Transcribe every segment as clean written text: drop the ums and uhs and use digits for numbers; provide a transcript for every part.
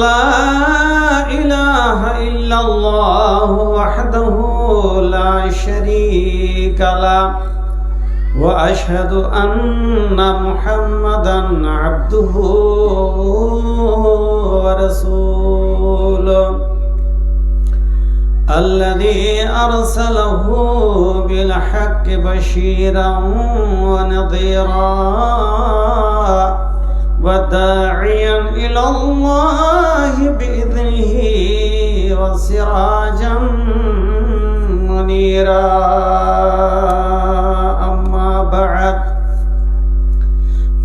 لا إله إلا الله وحده لا شريك له وأشهد أن محمدا عبده ورسوله الذي أرسله بالحق بشيرا ونذيرا وداعيا إلى الله بإذنه وسراجا منيرا. أما بعد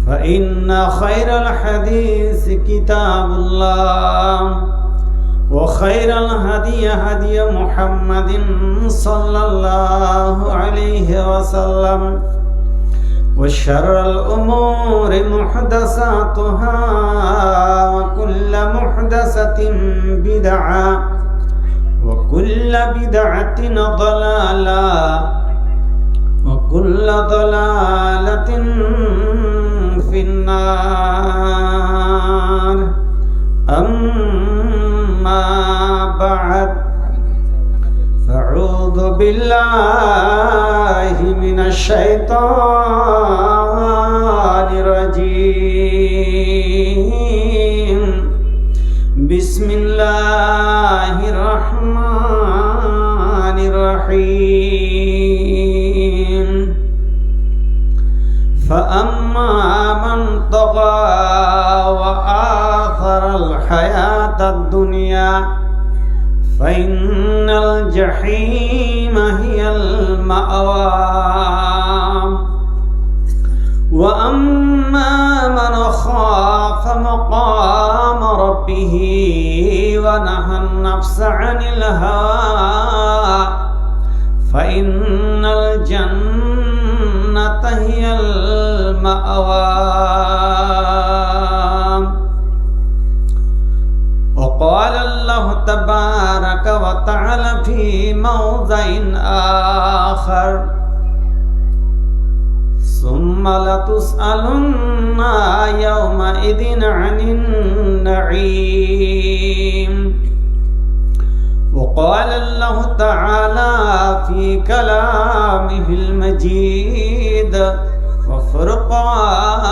فإن خير الحديث كتاب الله وخير الهدي هدي محمد صلى الله عليه وسلم وشر الأمور محدثاتها وكل محدثة بدعة وكل بدعة ضلالة وكل ضلالة في النار. أما بعد فأعوذ بالله من الشيطان الرجيم. بسم الله الرحمن الرحيم. فأما من طغى وآثر الحياة الدنيا فإن الجحيم هي المأوى. وأما من خاف مقام ربه ونهى النفس عن الهوى فإن الجنة هي المأوى. وقال الله تبارك وتعالى في موضع آخر ثم لتسألن يومئذ عن النعيم. وقال الله تعالى في كلامه المجيد وفرقانه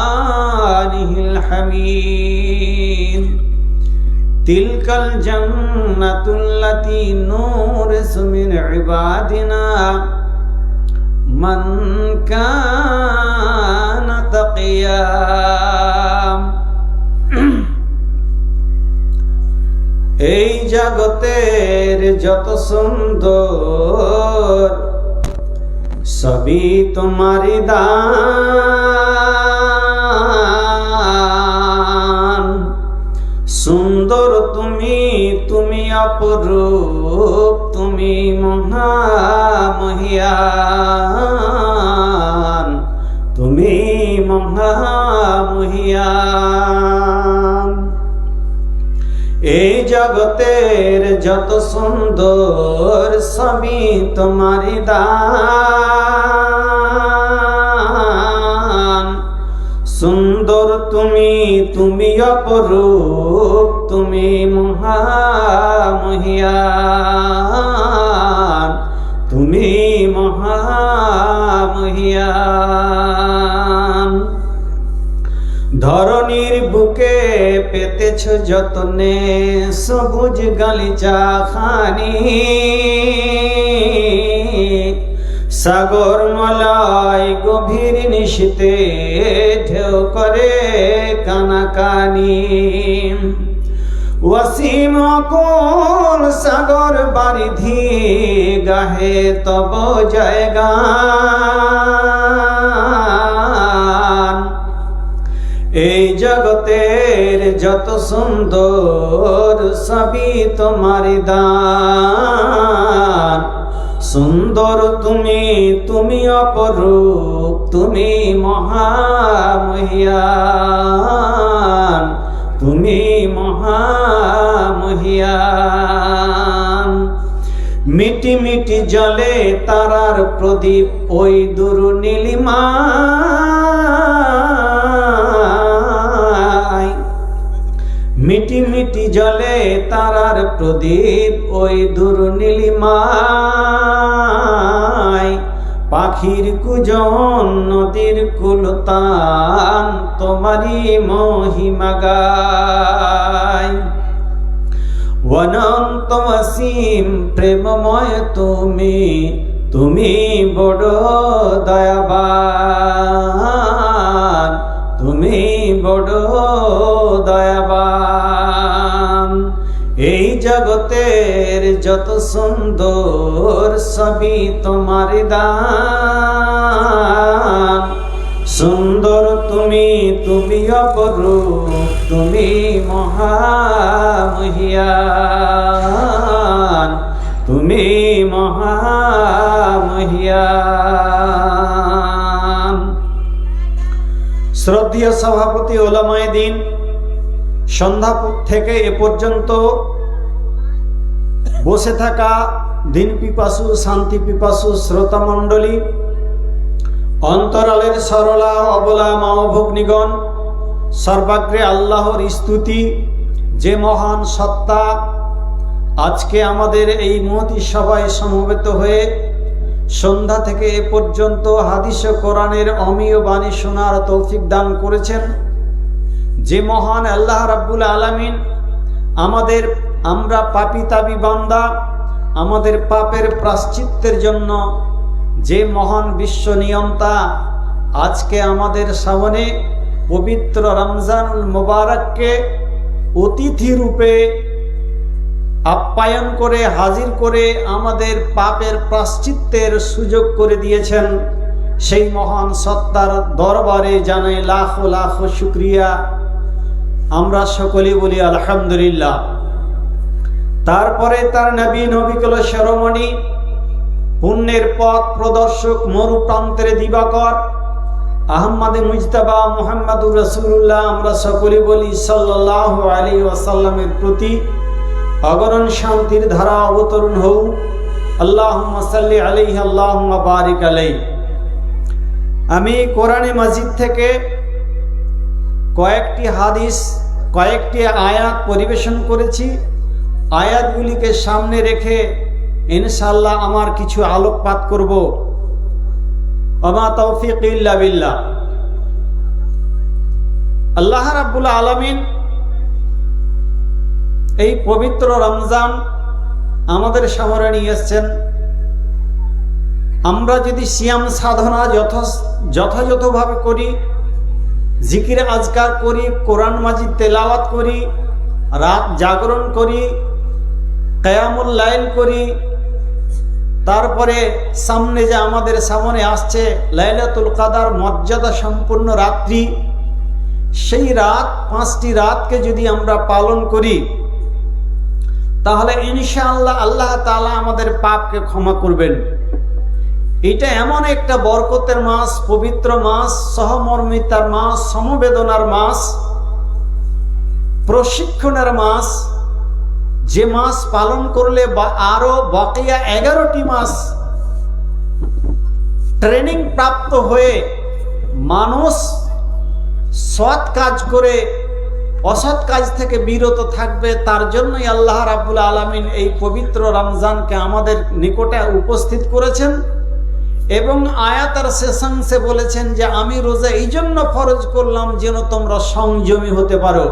الحميد: تلك الجنة التي نورث من عبادنا من كان تقيا. এই জগতের যত সুন্দর সবই তোমারই দান। সুন্দর তুমি, তুমি অপরূপ, তুমি মহামহিয়ান, তুমি মহামহিয়ান। এই জগতের যত সুন্দর সবই তোমারই দান। সুন্দর তুমি, তুমি অপরূপ, তুমি মহামহিয়ান, তুমি মহামহিয়ান। ধরনীর বুকে পেতেছ যতনে সবুজ গালিচা খানি, সাগর মলয় গভীর নিশীতে ঢেউ করে কানাকানি। ওয়াসিম অকুল সাগর বারিধি গাহে তব জয়গান। এই জগতের যত সুন্দর সবই তোমারই দান। সুন্দর তুমি, তুমি অপরূপ, তুমি মহামহিয়ান, তুমি মহামহিয়ান। মিটি মিটি জলে তারার প্রদীপ ওই দূর নীলিমা মিটি মিটি মিটি জলে তারার প্রদীপ ওই দূর নীলিমায়, পাখির কুজন নদীর কুলতান তোমারি মহিমা গায়। অনন্ত অসীম প্রেমময় তুমি, তুমি বড় দয়াবান, তুমি বড় দয়াবান। এই জগতের যত সুন্দর সবই তোমার দান, সুন্দর তুমি, তুমি অপরূপ, তুমি মহামহিয়ান, তুমি মহামহিয়ান। শ্রদ্ধেয় সভাপতি ওলামায়ে দ্বীন, সন্ধ্যা থেকে এ পর্যন্ত বসে থাকা দিন পিপাসু, শান্তি পিপাসু শ্রোতা মণ্ডলী, অন্তরালের সরলা অবলা মা ও ভগ্নীগণ, সর্বাগ্রে আল্লাহর স্তুতি, যে মহান সত্তা আজকে আমাদের এই মহতী সভায় সমবেত হয়ে সন্ধ্যা থেকে এ পর্যন্ত হাদিস ও কোরআনের অমীয় বাণী শোনার তৌফিক দান করেছেন। যে মহান আল্লাহ রাব্বুল আলামিন আমরা পাপী তাবী বান্দা, আমাদের পাপের প্রায়শ্চিত্তের জন্য যে মহান বিশ্ব নিয়ন্তা আজকে আমাদের সামনে পবিত্র রমজানুল মুবারককে অতিথি রূপে আপ্যায়ন করে হাজির করে আমাদের পাপের প্রায়শ্চিত্তের সুযোগ করে দিয়েছেন, সেই মহান সত্তার দরবারে জানাই লাখো লাখো শুকরিয়া। আমরা সকলে বলি আলহামদুলিল্লাহ। তারপরে তার নবিকুল শিরোমণি, পুণ্যের পথ প্রদর্শক, মরু প্রান্তের দিবাকর আহমদে মুজতাবা মুহাম্মদুর রাসূলুল্লাহ, আমরা সকলে বলি সাল্লাল্লাহু আলাইহি ওয়াসাল্লামের প্রতি অগণন শান্তির ধারা অবতরণ হোক। আল্লাহুম্মা সাল্লি আলাইহি আল্লাহুম্মা বারিক আলাইহি। আমি কোরআনে মাজিদ থেকে কয়েকটি হাদিস, কয়েকটি আয়াত পরিবেশন করেছি। আয়াতগুলিকে সামনে রেখে ইনশাআল্লাহ আমার কিছু আলোকপাত করব। ওমা তৌফিক ইল্লা বিল্লাহ। আল্লাহ রাব্বুল আলামিন এই পবিত্র রমজান আমাদের সামনে নিয়ে এসেছেন। আমরা যদি সিয়াম সাধনা যথাযথভাবে করি, জিকির আজকার করি, কোরআন মাজিদ তেলাওয়াত করি, রাত জাগরণ করি, কিয়ামুল লাইল করি, তারপরে সামনে যে আমাদের সামনে আসছে লাইলাতুল কদর, মর্যাদা সম্পূর্ণ রাত্রি, সেই রাত 5টি রাতকে যদি আমরা পালন করি তাহলে ইনশাআল্লাহ আল্লাহ তাআলা আমাদের পাপকে ক্ষমা করবেন। এটা এমন একটা বরকতের মাস, পবিত্র মাস, সহমর্মিতার মাস, সমবেদনার মাস, প্রশিক্ষণের মাস, যে মাস পালন করলে আরো বাকিয়া 11টি মাস ট্রেনিং প্রাপ্ত হয়ে মানুষ সৎ কাজ করে অসৎ কাজ থেকে বিরত থাকবে। তার জন্যই আল্লাহ রাব্বুল আলামিন এই পবিত্র রমজানকে আমাদের নিকটে উপস্থিত করেছেন এবং আয়াতের শেষাংশে বলেছেন যে আমি রোজা এই জন্য ফরজ করলাম যেন তোমরা সংযমী হতে পারো।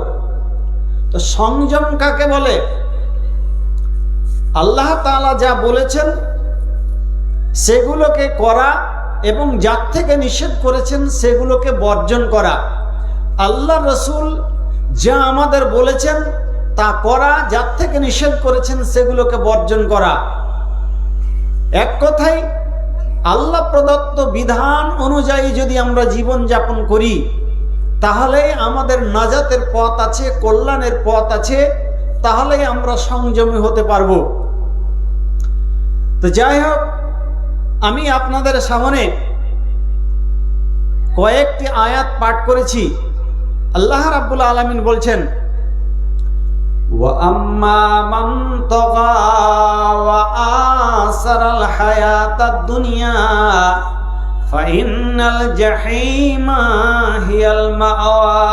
তো সংযম কাকে বলে? আল্লাহ তাআলা যা বলেছেন সেগুলোকে করা এবং যার থেকে নিষেধ করেছেন সেগুলোকে বর্জন করা। আল্লাহ রসুল যা আমাদের বলেছেন তা করা, যার থেকে নিষেধ করেছেন সেগুলোকে বর্জন করা। এক কথায় আল্লাহ প্রদত্ত বিধান অনুযায়ী যদি আমরা জীবন যাপন করি তাহলে আমাদের নাজাতের পথ আছে, কল্যাণের পথ আছে, তাহলে আমরা সংযমী হতে পারবো। তো যাই হোক, আমি আপনাদের সামনে কয়েকটি আয়াত পাঠ করেছি। আল্লাহ রাব্বুল আলামিন বলছেন, ওয়া আম্মা মান তাগা ওয়া আসারাল হায়াতাদ দুনিয়া ফাইন্নাল জাহিমা হিয়াল মাওয়া।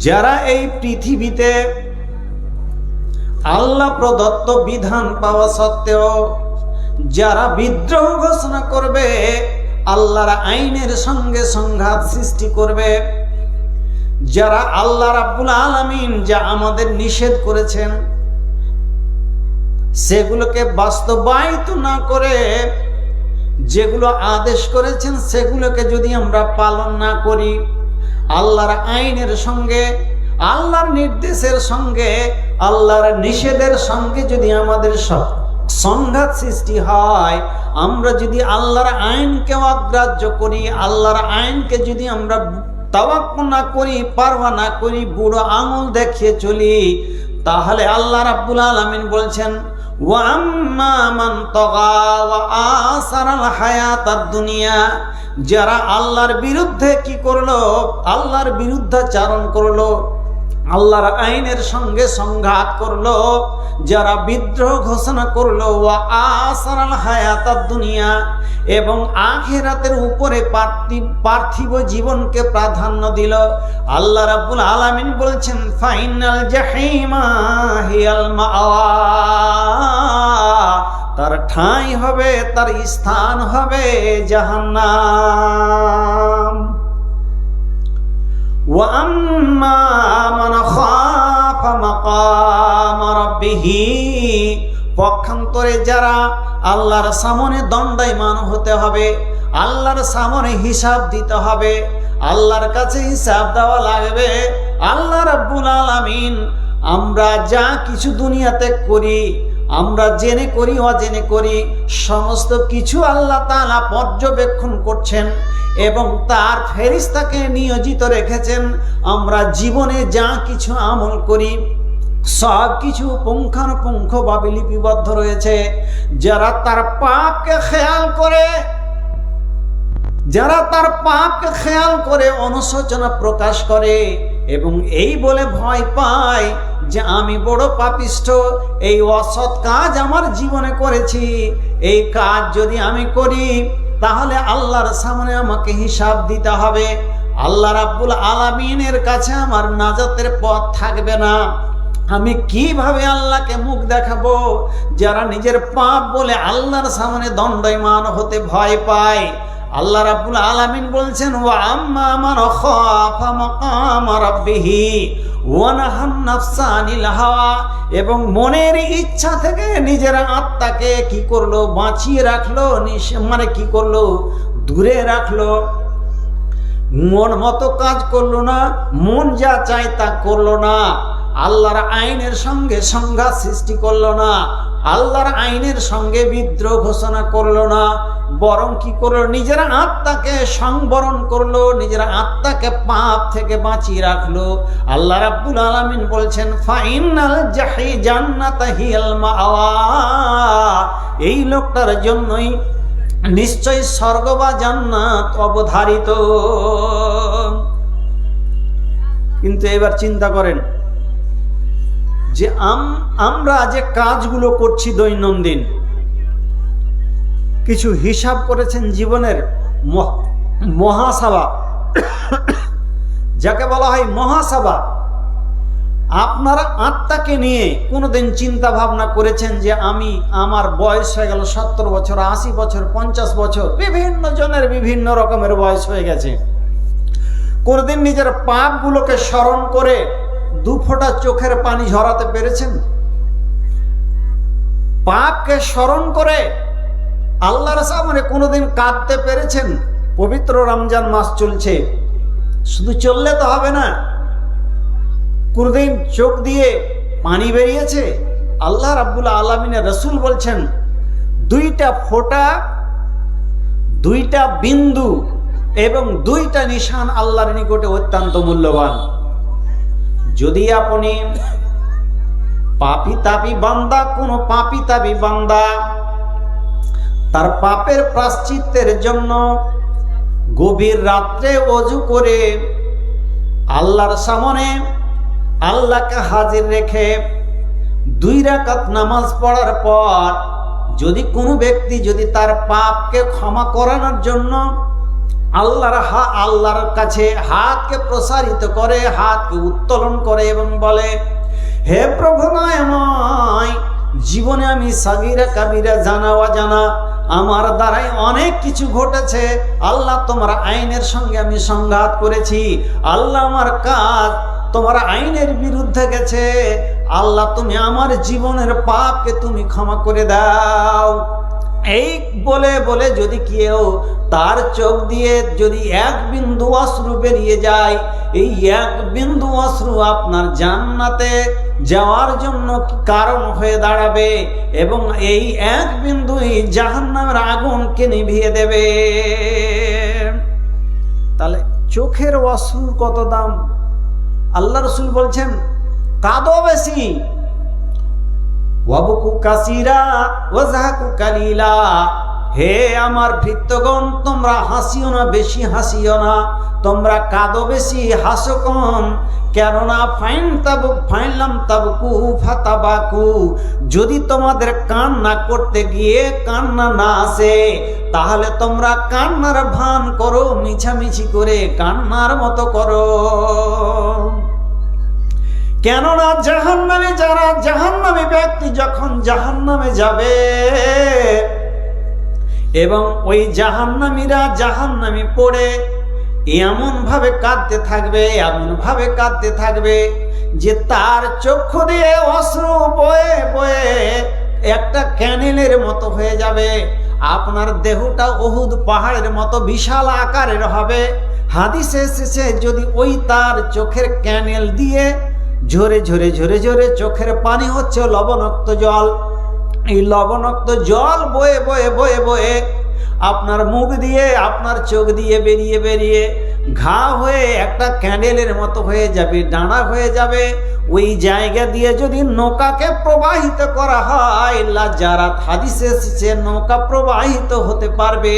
যারা এই পৃথিবীতে আল্লাহ প্রদত্ত বিধান পাওয়া সত্ত্বেও যারা বিদ্রোহ ঘোষণা করবে, আল্লাহর আইনের সঙ্গে সংঘাত সৃষ্টি করবে, যারা আল্লাহ রাব্বুল আলামিন যা আমাদের নিষেধ করেছেন সেগুলোকে বাস্তবায়িত না করে যেগুলো আদেশ করেছেন সেগুলোকে যদি আমরা পালন না করি, আল্লাহর আইনের সঙ্গে, আল্লাহর নির্দেশের সঙ্গে, আল্লাহর নিষেধের সঙ্গে যদি আমাদের সংঘাত সৃষ্টি হয়, আমরা যদি আল্লাহর আইনকে অগ্রাহ্য করি, আল্লাহর আইনকে যদি আমরা তাওয়াক্কুল না করি, পারওয়া না করি, বুড়ো আঙুল দেখিয়ে চলি, তাহলে আল্লাহ রাব্বুল আলামিন বলছেন ওয়া আম্মা মান তাগা ওয়া আসারাল হায়াতাদ দুনিয়া, যারা আল্লাহর বিরুদ্ধে কি করলো, আল্লাহর বিরুদ্ধাচারণ করলো, আল্লাহর আইনের সঙ্গে সংঘাত করলো, যারা বিদ্রোহ ঘোষণা করলো, ওয়া আসারাল হায়াতাদ দুনিয়া, এবং আখিরাতের উপরে পার্থিব জীবনকে প্রাধান্য দিল, আল্লাহ রাব্বুল আলামিন বলছেন ফাইনাল জাহিমা হিয়াল মাওয়া, তার ঠাঁই হবে, তার স্থান হবে জাহান্নাম। ওয়া আম্মা মান খাফা মাকাম রাব্বিহি, পক্ষান্তরে যারা আল্লাহর সামনে দণ্ডায়মান হতে হবে, আল্লাহর সামনে হিসাব দিতে হবে, আল্লাহর কাছে হিসাব দেওয়া লাগবে। আল্লাহ রাব্বুল আলামিন আমরা যা কিছু দুনিয়াতে করি, আমরা জেনে করি অজেনে করি, সমস্ত কিছু আল্লাহ তাআলা পর্যবেক্ষণ করছেন এবং তার ফেরেশতাকে নিয়োজিত রেখেছেন। আমরা জীবনে যা কিছু আমল করি সব কিছু পুঙ্খানুপুঙ্খভাবে লিপিবদ্ধ রয়েছে। যারা তার পাপকে খেয়াল করে, যারা তার পাপকে খেয়াল করে অনুশোচনা প্রকাশ করে এবং এই বলে ভয় পায় যে আমি বড় পাপিষ্ঠ, এই অসৎ কাজ আমার জীবনে করেছি, এই কাজ যদি আমি করি তাহলে আল্লাহর সামনে আমাকে হিসাব দিতে হবে, আল্লাহ রাব্বুল আলামিনের কাছে আমার নাজাতের পথ থাকবে না, আমি কিভাবে আল্লাহকে মুখ দেখাবো। যারা নিজের পাপ বলে আল্লাহর সামনে দণ্ডায়মান হতে ভয় পায়, আল্লাহ রাব্বুল আলামিন বলছেন ওয়া আম্মা মান খাফা মাকাম রাব্বিহি ওয়া নাহান নাফসা আনিল হাওয়া, এবং মনের ইচ্ছা থেকে নিজের আত্মাকে কি করলো, বাঁচিয়ে রাখলো, মানে কি করলো, দূরে রাখলো। মন মতো কাজ করলো না, মন যা চায় তা করলো না, আল্লাহর আইনের সঙ্গে সংঘাত সৃষ্টি করলো না, আল্লাহর আইনের সঙ্গে বিদ্রোহ ঘোষণা করলো না, বরং কি করলো, নিজের আত্মাকে সংবরণ করলো, নিজের আত্মাকে পাপ থেকে বাঁচিয়ে রাখলো। আল্লাহ রাব্বুল আলামিন বলছেন ফাইনাল জান্নাতা হিয়াল মাওয়া, এই লোকটার জন্যই নিশ্চয় স্বর্গ বা জান্নাত অবধারিত। কিন্তু এবার চিন্তা করেন যে আমরা যে কাজগুলো করছি দৈনন্দিন, কিছু হিসাব করেছেন জীবনের মহাসভা, যাকে বলা হয় মহাসভা। আপনারা আত্মাকে নিয়ে কোনোদিন চিন্তা ভাবনা করেছেন যে আমার বয়স হয়ে গেল 70 বছর, 80 বছর, 50 বছর, বিভিন্ন জনের বিভিন্ন রকমের বয়স হয়ে গেছে। কোনোদিন নিজের পাপগুলোকে স্মরণ করে 2 ফোঁটা চোখের পানি ঝরাতে পেরেছেন? পাপকে স্মরণ করে আল্লাহর সামনে কোনোদিন কাঁদতে পেরেছেন? পবিত্র রমজান মাস চলছে, শুধু চললে তো হবে না, কোনোদিন চোখ দিয়ে পানি বেরিয়েছে? আল্লাহ রাব্বুল আলামিনের রাসূল বলছেন 2টা ফোঁটা, 2টা বিন্দু এবং 2টা নিশান আল্লাহর নিকটে অত্যন্ত মূল্যবান। যদি আপনি পাপী তাপী বান্দা, কোনো পাপী তাপী বান্দা তার পাপের প্রায়শ্চিত্তের জন্য গভীর রাত্রে ওযু করে আল্লাহর সামনে আল্লাহকে হাজির রেখে 2 রাকাত নামাজ পড়ার পর যদি কোনো ব্যক্তি যদি তার পাপকে ক্ষমা করানোর জন্য আল্লাহর কাছে হাতকে প্রসারিত করে, হাতকে উত্তোলন করে এবং বলে, হে প্রভু দয়াময়, জীবনে আমি সাগীরা কাবীরা জানা অজানা আমার দ্বারাই অনেক কিছু ঘটেছে। আল্লাহ, তোমার আইনের সঙ্গে আমি সংঘাত করেছি। আল্লাহ, আমার কাজ তোমার আইনের বিরুদ্ধে গেছে। আল্লাহ, তুমি আমার জীবনের পাপকে তুমি ক্ষমা করে দাও। এই বলে বলে যদি কেউ তার চোখ দিয়ে যদি এক বিন্দু অশ্রু বেরিয়ে যায়, এই এক বিন্দু অশ্রু আপনার জান্নাতে যাওয়ার জন্য কারণ হয়ে দাঁড়াবে এবং এই এক বিন্দুই জাহান্নামের আগুনকে নিভিয়ে দেবে। তাহলে চোখের অশ্রুর কত দাম! আল্লাহ রাসূল বলছেন, কাঁদো বেশি, ওয়াবকু কাসীরা ওয়াজহাকু কালিলা। হে আমার ভৃত্যগণ, তোমরা হাসিও না, বেশি হাসিও না, তোমরা কাঁদো বেশি, হাসো কম। কেননা ফাইনলাম তাবকু ফাতাবাকু, যদি তোমাদের কান্না করতে গিয়ে কান্না না আসে, তাহলে তোমরা কান্নার ভান করো, মিছামিছি করে কান্নার মতো করো। কেননা জাহান্নামে যারা, জাহান্নামী ব্যক্তি যখন জাহান্নামে যাবে এবং ওই জাহান্নামীরা জাহান্নামী পড়ে এমন ভাবে কাঁদতে থাকবে, এমন ভাবে কাঁদতে থাকবে যে তার চক্ষু দিয়ে অশ্রু বয়ে বয়ে একটা ক্যানেলের মতো হয়ে যাবে। আপনার দেহটা উহুদ পাহাড়ের মতো বিশাল আকারের হবে। হাদিসে এসেছে, যদি ওই তার চোখের ক্যানেল দিয়ে ঝরে ঝরে ঝরে ঝরে চোখের পানি হচ্ছে লবণাক্ত জল, এই লবণাক্ত জল বয়ে বয়ে বয়ে বয়ে আপনার মুখ দিয়ে, আপনার চোখ দিয়ে বেরিয়ে বেরিয়ে ঘা হয়ে একটা ক্যান্ডেলের মতো হয়ে যাবে, ডানা হয়ে যাবে। ওই জায়গা দিয়ে যদি নৌকাকে প্রবাহিত করা হয়, লাজারাত হাদিসে এসেছে, নৌকা প্রবাহিত হতে পারবে।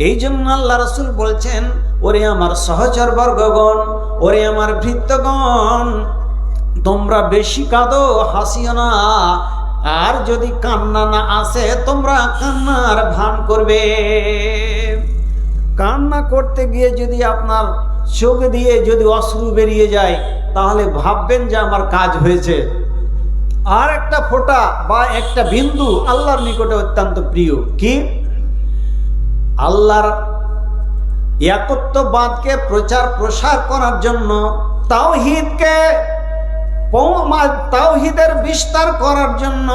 এই জন্য আল্লাহ রাসূল বলছেন, ওরে আমার সহচর বর্গগণ, ওরে আমার ভৃত্যগণ, তোমরা বেশি কাঁদো, হাসিও না। আর যদি কান্না না আসে, তোমরা কান্নার ভান করবে। কান্না করতে গিয়ে যদি আপনার চোখ দিয়ে যদি অশ্রু বেরিয়ে যায়, তাহলে ভাববেন যে আমার কাজ হয়েছে। আর একটা ফোঁটা বা একটা বিন্দু আল্লাহর নিকটে অত্যন্ত প্রিয়। কি? আল্লাহর একত্ববাদকে প্রচার প্রসার করার জন্য, তাওহীদের বিস্তার করার জন্য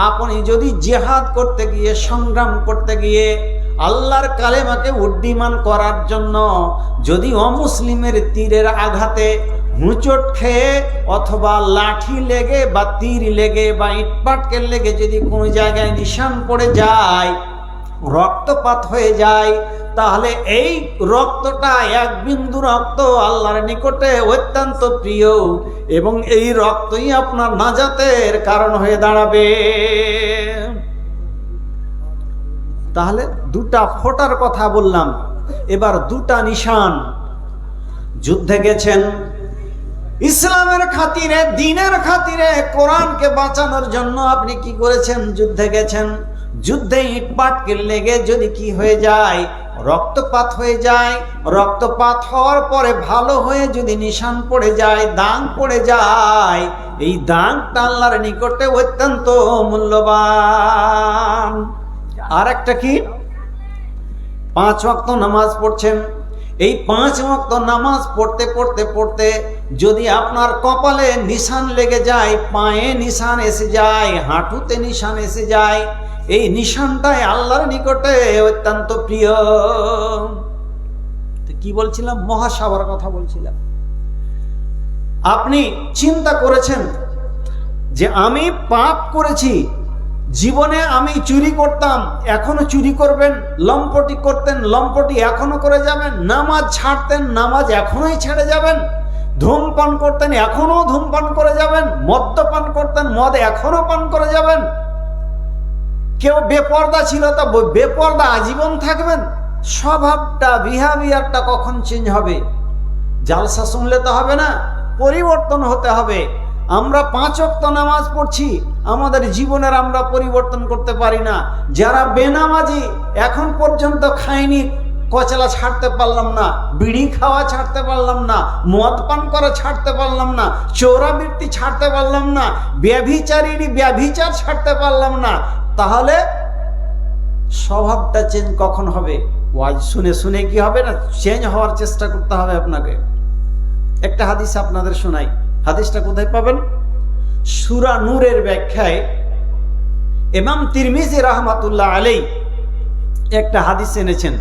আপনি যদি জিহাদ করতে গিয়ে, সংগ্রাম করতে গিয়ে, আল্লাহর কালেমাকে উড্ডীমান করার জন্য যদি অমুসলিমের তীরের আঘাতে হুঁচট খেয়ে অথবা লাঠি লেগে বা তীর লেগে বা ইটপাটকেল লেগে যদি কোনো জায়গায় নিশান পড়ে যায়, রক্তপাত হয়ে যায়, তাহলে এই রক্তটা, এক বিন্দু রক্ত আল্লাহর নিকটে অত্যন্ত প্রিয় এবং এই রক্তই আপনার নাজাতের কারণ হয়ে দাঁড়াবে। তাহলে দুটা ফোঁটার কথা বললাম, এবার দুটা নিশান। যুদ্ধে গেছেন ইসলামের খাতিরে, দ্বীনের খাতিরে, কোরআনকে বাঁচানোর জন্য আপনি কি করেছেন? যুদ্ধে গেছেন। যুদ্ধে ইটপাটকে লেগে যদি কি হয়ে যায়, রক্তপাত হয়ে যায়, রক্তপাত হওয়ার পরে ভালো হয়ে যদি নিশান পড়ে যায়, দাগ পড়ে যায়, এই দাগটা আল্লাহর নিকটে অত্যন্ত মূল্যবান। আর একটা কি? 5 ওয়াক্ত নামাজ পড়ছেন। এই 5 ওয়াক্ত নামাজ পড়তে পড়তে পড়তে যদি আপনার কপালে নিশান লেগে যায়, পায়ে নিশান এসে যায়, হাঁটুতে নিশান এসে যায়, এই নিশানটাই আল্লাহর নিকটে অত্যন্ত প্রিয়। কি বলছিলাম? মহাসভার কথা বলছিলাম। আপনি চিন্তা করেছেন যে আমি পাপ করেছি, জীবনে আমি চুরি করতাম, এখনো চুরি করবেন, লম্পটি করতেন, লম্পটি এখনো করে যাবেন, নামাজ ছাড়তেন, নামাজ এখনোই ছেড়ে যাবেন, ধূমপান করতেন, এখনো ধূমপান করে যাবেন, মদ্যপান করতেন, মদ এখনো পান করে যাবেন। কেউ বেপর্দা ছিল, তা বেপর্দা আজীবন থাকবেন। স্বভাবটা, বিহেভিয়ারটা কখন চেঞ্জ হবে? জালসা শুনলে তো হবে না, পরিবর্তন হতে হবে। আমরা 5 ওয়াক্ত নামাজ পড়ছি, আমাদের জীবনের আমরা পরিবর্তন করতে পারি না। যারা বেনামাজি এখন পর্যন্ত খায়নি, কচলা ছাড়তে পারলাম না, বিড়ি খাওয়া ছাড়তে পারলাম না, মদ পান করা ছাড়তে পারলাম না, চোরাবৃত্তি ছাড়তে পারলাম না, ব্যভিচারীর ব্যভিচার ছাড়তে পারলাম না, তাহলে স্বভাবটা চেঞ্জ কখন হবে? ওয়াজ শুনে শুনে কি হবে না, চেঞ্জ হওয়ার চেষ্টা করতে হবে আপনাকে। একটা হাদিস আপনাদের শোনাই। হাদিসটা কোথায় পাবেন? সূরা নূরের ব্যাখ্যায় ইমাম তিরমিজি রাহমাতুল্লাহ আলাইহি একটা হাদিস এনেছেন।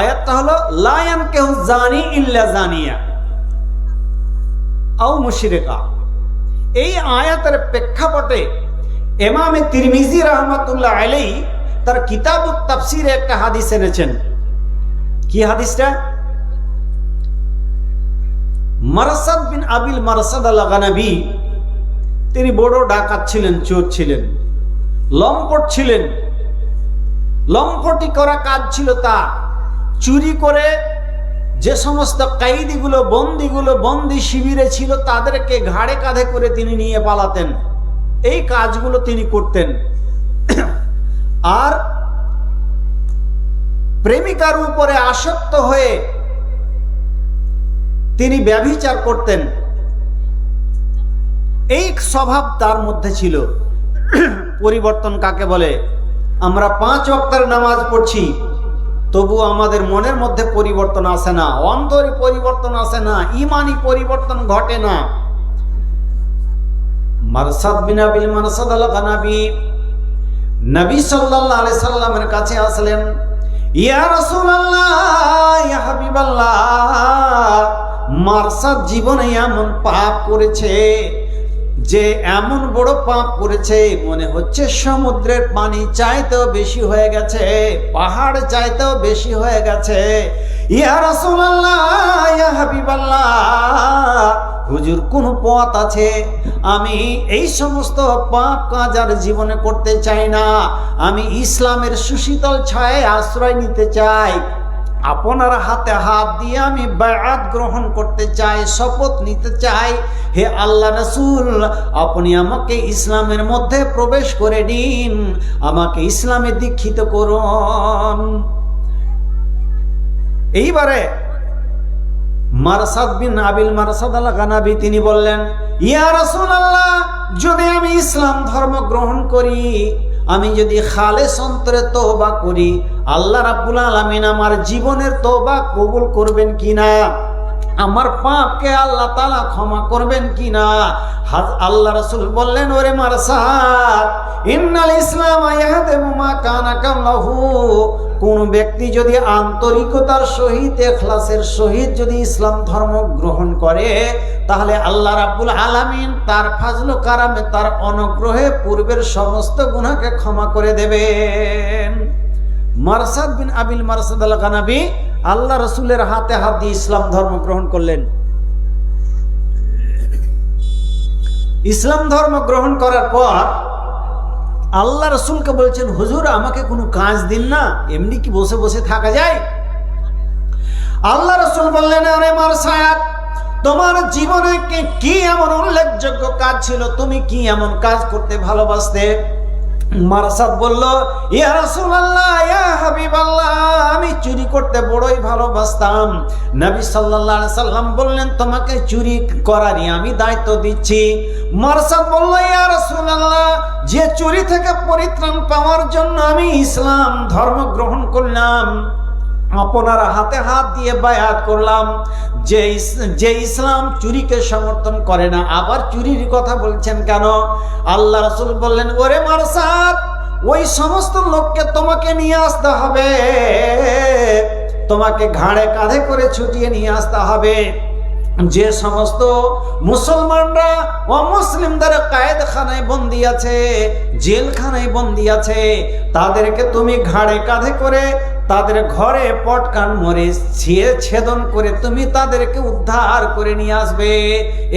আয়াতটা হলো লা ইয়ানকিহু জানি ইল্লা জানিয়া আও মুশরিকা। এই আয়াতের প্রেক্ষাপটে ইমাম তিরমিজি রাহমাতুল্লাহ আলাইহি তার কিতাবুত তাফসিরে একটা হাদিস এনেছেন। কি হাদিসটা? মারসাদ বিন আবিল মারসাদ আল গানাবী, তিনি বড় ডাকাত ছিলেন, চোর ছিলেন, লম্পট ছিলেন। লম্পটি করা কাজ ছিল তার। চুরি করে যে সমস্ত কাইদিগুলো বন্দি শিবিরে ছিল তাদেরকে ঘাড়ে কাঁধে করে তিনি নিয়ে পালাতেন। এই কাজগুলো তিনি করতেন। আর প্রেমিকার উপরে আসক্ত হয়ে তিনি ব্যভিচার করতেন। এই স্বভাব তার মধ্যে ছিল। পরিবর্তন কাকে বলে? আমরা 5 ওয়াক্তের নামাজ পড়ছি, তবু আমাদের মনের মধ্যে পরিবর্তন আসে না, অন্তরে পরিবর্তন আসে না, ইমানি পরিবর্তন ঘটে না। মারসাদ বিন আবিল মারসাদ আল গানাবী নবী সাল্লাল্লাহু আলাইহি সাল্লামের কাছে আসলেন। ইয়া রাসূলুল্লাহ, ইয়া হাবিবাল্লাহ, মারসাদ জীবনে এমন পাপ করেছে যে এমন বড় পাপ করেছে, মনে হচ্ছে সমুদ্রের পানি চাইতেও বেশি হয়ে গেছে, পাহাড় চাইতেও বেশি হয়ে গেছে। ইয়া রাসূলুল্লাহ, ইয়া হাবিবাল্লাহ, হুজুর কোন পথ আছে? আমি এই সমস্ত পাপ কাজ আর জীবনে করতে চাই না। আমি ইসলামের সুশীতল ছায়ায় আশ্রয় নিতে চাই। আপনার হাতে হাত দিয়ে আমি বায়াত গ্রহণ করতে চাই, শপথ নিতে চাই। হে আল্লাহ রাসূল, আপনি আমাকে ইসলামের মধ্যে প্রবেশ করে দিন, আমাকে ইসলামে দীক্ষিত করুন। এইবারে মারসাদ বিন আবিল মারসাদ আল গানাবী তিনি বললেন, ইয়া রাসূলুল্লাহ, যদি আমি ইসলাম ধর্ম গ্রহণ করি, আমি যদি খালেস অন্তরে তওবা করি, আল্লাহ রাব্বুল আলামিন আমার জীবনের তওবা কবুল করবেন কিনা, আমার পাপকে আল্লাহ তাআলা ক্ষমা করবেন কিনা? আল্লাহ রাসূল বললেন, ওরে মারসাদ, ইন্নাল ইসলাম ইয়াহদিমু মা কানা কাবলাহু। কোন ব্যক্তি যদি আন্তরিকতার সহিত, ইখলাসের সহিত যদি ইসলাম ধর্ম গ্রহণ করে, তাহলে আল্লাহ রাব্বুল আলামিন তার ফাজল ও কারামে, তার অনুগ্রহে পূর্বের সমস্ত গুনাহকে ক্ষমা করে দেবেন। মারসাদ বিন আবিল মারসাদ আল গানাবী আল্লাহ রাসূলের হাতে হাত দিয়ে ইসলাম ধর্ম গ্রহণ করলেন। ইসলাম ধর্ম গ্রহণ করার পর আল্লাহ রাসূলকে বলছেন, হুজুর আমাকে কোনো কাজ দিন না, এমনি কি বসে বসে থাকা যায়? আল্লাহ রাসূল বললেন, আরে মারসাদ, তোমার জীবনে কি এমন উল্লেখযোগ্য কাজ ছিল? তুমি কি এমন কাজ করতে ভালোবাসতে? মারসাদ বলল, ইয়া রাসূলুল্লাহ, ইয়া হাবিবাল্লাহ, আমি চুরি করতে বড়ই ভালোবাসতাম। নবী সাল্লাল্লাহু আলাইহি সাল্লাম বললেন, তোমাকে চুরি করারই আমি দায়িত্ব দিচ্ছি। মারসাদ বলল, ইয়া রাসূলুল্লাহ, যে চুরি থেকে পরিত্রাণ পাওয়ার জন্য আমি ইসলাম ধর্ম গ্রহণ করলাম, আপনার হাতে হাত দিয়ে বায়াত করলাম, যে ইসলাম চুরিকে সমর্থন করে না, আবার চুরির কথা বলছেন কেন? আল্লাহ রাসূল বললেন, ওরে মারসাদ, ওই সমস্ত লোককে তোমাকে নিয়ে আসতে হবে, তোমাকে ঘাড়ে কাঁধে করে ছুটিয়ে নিয়ে আসতে হবে। যে সমস্ত মুসলমানরা অমুসলিমদের কায়েদখানায় বন্দী আছে, জেলখানায় বন্দী আছে, তাদেরকে তুমি ঘাড়ে কাঁধে করে তাদের ঘরে পটকান মরে ছেদন করে তুমি তাদেরকে উদ্ধার করে নিয়ে আসবে।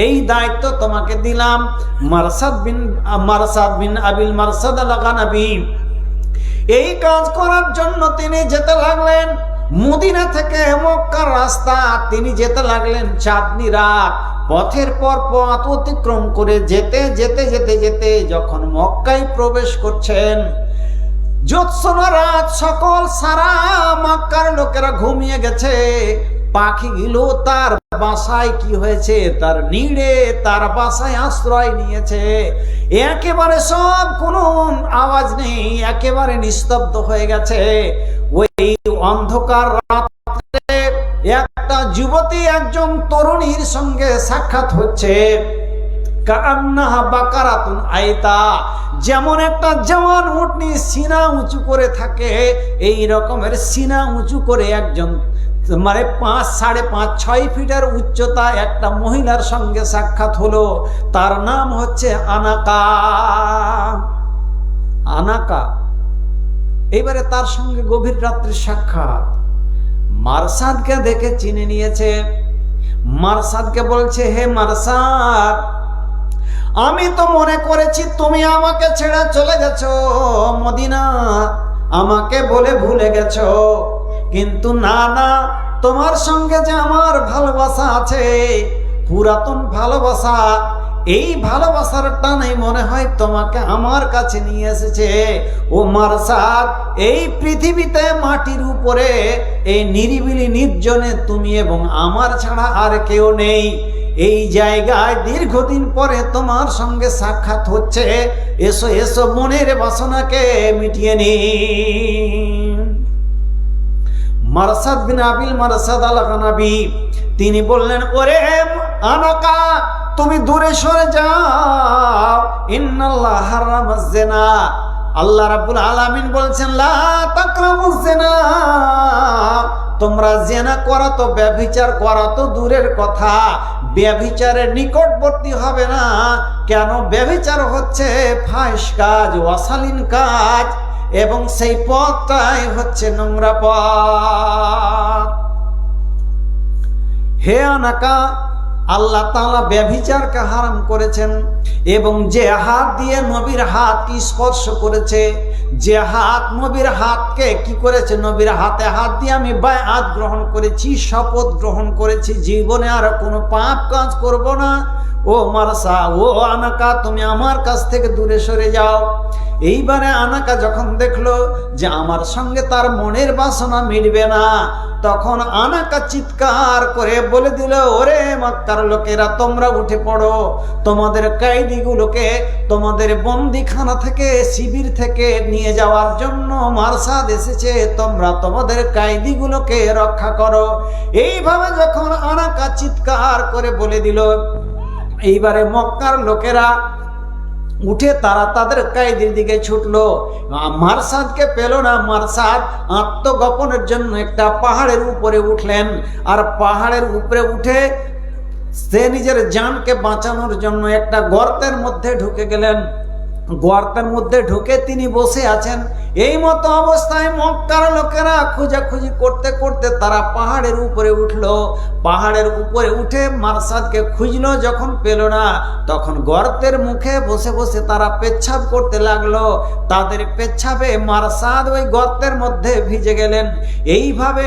এই দায়িত্ব তোমাকে দিলাম। মারসাদ বিন আবিল মারসাদ আল গানাবী এই কাজ করার জন্য তিনি যেতে লাগলেন। মদিনা থেকে মক্কার রাস্তা তিনি যেতে লাগলেন চাঁদনি রাত। পথের পর পথ অতিক্রম করে যেতে যেতে যেতে যেতে যখন মক্কায় প্রবেশ করছেন, জ্যোৎস্না রাত, সকল সারা মক্কার লোকেরা ঘুমিয়ে গেছে। পাখিগুলো তার বাসায় কি হয়েছে, তার নিড়ে তার বাসায় আশ্রয় নিয়েছে। একেবারে সব কোনো আওয়াজ নেই, একেবারে নিস্তব্ধ হয়ে গেছে। ওই অন্ধকার রাতে একটা যুবতী একজন তরুণীর সঙ্গে সাক্ষাৎ হচ্ছে। কান্নাহা বাকারাতুন আইতা, যেমন একটা জওয়ান উটনি সিনা উঁচু করে থাকে, এই রকমের সিনা উঁচু করে একজন মানে 5.5-6 ফিটের উচ্চতা একটা মহিলার সঙ্গে সাক্ষাৎ হলো। তার নাম হচ্ছে আনাকা। আনাকা এইবারে তার সঙ্গে গভীর রাত্রির সাক্ষাৎ। মারসাদকে দেখে চিনে নিয়েছে। মারসাদকে বলছে, হে মারসাদ, আমি তো মনে করেছি তুমি আমাকে ছেড়ে চলে গেছো মদিনা, আমাকে বলে ভুলে গেছো, কিন্তু না না, তোমার সঙ্গে যে আমার ভালোবাসা আছে, পুরাতন ভালোবাসা, এই ভালোবাসার টানেই মনে হয় তোমাকে আমার কাছে নিয়ে এসেছে। ও মারসাদ, এই পৃথিবীতে মাটির উপরে এই নিরিবিলি নির্জনে তুমি এবং আমার ছাড়া আর কেউ নেই। এই জায়গায় দীর্ঘদিন পরে তোমার সঙ্গে সাক্ষাৎ হচ্ছে, এসো এসো মনের বাসনাকে মিটিয়ে নি। মারসাদ বিন আবিল মারসাদ আল-গানাবী তিনি বললেন, ওরে আনাকা, তুমি দূরে সরে যাও, ইন্নাল্লাহ হারামাজ জিনা, আল্লাহ রাব্বুল আলামিন বলছেন লা তাকরাবুজ জিনা, তোমরা জিনা করা তো, ব্যভিচার করা তো দূরের কথা, ব্যভিচারের নিকটবর্তী হবে না। কেন? ব্যভিচার হচ্ছে ফাহিশ কাজ, অশালীন কাজ, এবং সেই পথটাই হচ্ছে নোংরা পথ। হে আনাকা, আল্লাহ তাআলা ব্যভিচারকে হারাম করেছেন, এবং যে হাত দিয়ে নবীর হাত স্পর্শ করেছে, যে হাত নবীর হাতকে কি করেছে, নবীর হাতে হাত দিয়ে আমি বায়আত গ্রহণ করেছি, শপথ গ্রহণ করেছি, জীবনে আর কোনো পাপ কাজ করব না। ও মারসা, ও আনাকা, তুমি আমার কাছ থেকে দূরে সরে যাও। এইবারে আনাকা যখন দেখলো যে আমার সঙ্গে তার মনের বাসনা মিটবে না, তখন আনাকা চিৎকার করে বলে দিল, ওরে মক্কার লোকেরা, তোমরা উঠে পড়ো, তোমাদের কয়েদিগুলোকে তোমাদের বন্দিখানা থেকে, শিবির থেকে নিয়ে যাওয়ার জন্য মারসাদ এসেছে, তোমরা তোমাদের কয়েদিগুলোকে রক্ষা করো। এইভাবে যখন আনাকা চিৎকার করে বলে দিল, এইবারে মক্কার লোকেরা উঠে তারা তাদের কয়েদির দিকে ছুটলো। মারসাদকে পেল না। মারসাদ আত্মগোপনের জন্য একটা পাহাড়ের উপরে উঠলেন, আর পাহাড়ের উপরে উঠে সে নিজের জানকে বাঁচানোর জন্য একটা গর্তের মধ্যে ঢুকে গেলেন। গর্তের মধ্যে ঢুকে তিনি বসে আছেন। এই মতো অবস্থায় মক্কার লোকেরা খোঁজাখুঁজি করতে করতে তারা পাহাড়ের উপরে উঠলো। পাহাড়ের উপরে উঠে মারসাদকে খুঁজলো, যখন পেল না, তখন গর্তের মুখে বসে বসে তারা পেচ্ছাপ করতে লাগলো। তাদের পেচ্ছাপে মারসাদ ওই গর্তের মধ্যে ভিজে গেলেন। এইভাবে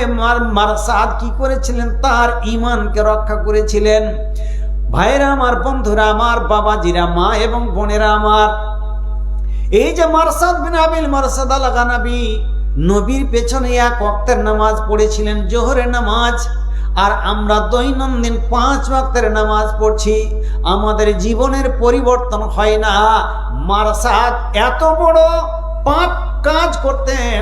মারসাদ কি করেছিলেন, তার ঈমানকে রক্ষা করেছিলেন। ভাইরা আমার, বন্ধুরা আমার, বাবাজিরা, মা এবং বোনেরা আমার, এই যে মারসাদ বিন আবিল মারসাদ আল-গানাবী নবীর পেছনে এক ওয়াক্তের নামাজ পড়েছিলেন, জোহরের নামাজ, আর আমরা দৈনন্দিন 5 ওয়াক্তের নামাজ পড়ছি, আমাদের জীবনের পরিবর্তন হয় না। মারসাদ এত বড় পাপ কাজ করতেন,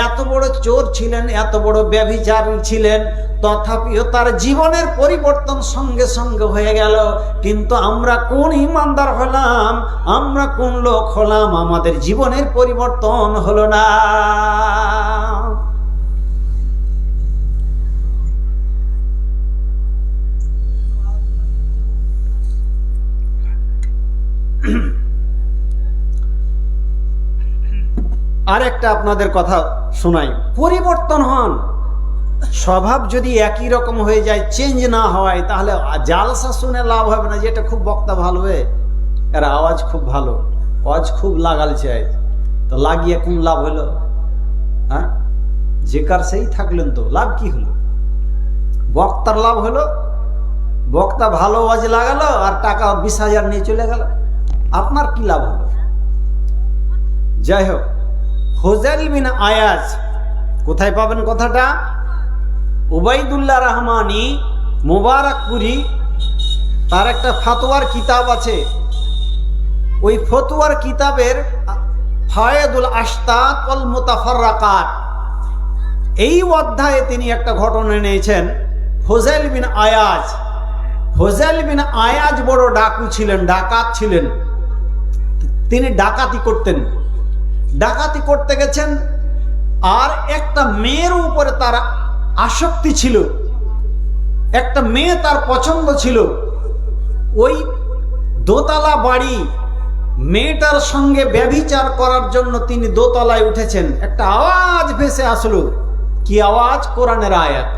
এত বড় চোর ছিলেন, এত বড় ব্যভিচারী ছিলেন, তথাপিও তার জীবনের পরিবর্তন সঙ্গে সঙ্গে হয়ে গেল। কিন্তু আমরা কোন ইমানদার হলাম, আমরা কোন লোক হলাম, আমাদের জীবনের পরিবর্তন হলো না। আরেকটা আপনাদের কথা শোনাই, পরিবর্তন হন। স্বভাব যদি একই রকম হয়ে যায়, চেঞ্জ না হয়, তাহলে জালসা শুনে লাভ হবে না। যেটা খুব বক্তা ভালো, এর আওয়াজ খুব ভালো, আওয়াজ খুব লাগাল চাই, তো লাগিয়ে কোন লাভ হলো? হ্যাঁ, যেকার সেই থাকলেন, তো লাভ কি হলো? বক্তার লাভ হলো, বক্তা ভালো ওয়াজ লাগালো আর টাকা 20,000 নিয়ে চলে গেল, আপনার কি লাভ হলো? যাই হোক, ফুজাইল বিন আয়াজ কোথায় পাবেন কথাটা? উবাইদুল্লাহ রহমানী মুবারকপুরি, তার একটা ফতোয়ার কিতাব আছে, ওই ফতোয়ার কিতাবের ফায়েদুল আশতাত ওয়াল মুতাফাররাকাত, এই অধ্যায়ে তিনি একটা ঘটনা নিয়েছেন। ফুজাইল বিন আয়াজ, ফুজাইল বিন আয়াজ বড় ডাকু ছিলেন, ডাকাত ছিলেন। তিনি ডাকাতি করতেন, ডাকাতি করতে গেছেন, আর একটা মেয়ের উপরে তার আসক্তি ছিল, একটা মেয়ে তার পছন্দ ছিল। ওই দোতলা বাড়ি, মেয়েটার সঙ্গে ব্যভিচার করার জন্য তিনি দোতলায় উঠেছেন। একটা আওয়াজ ভেসে আসলো, কি আওয়াজ? কোরআনের আয়াত,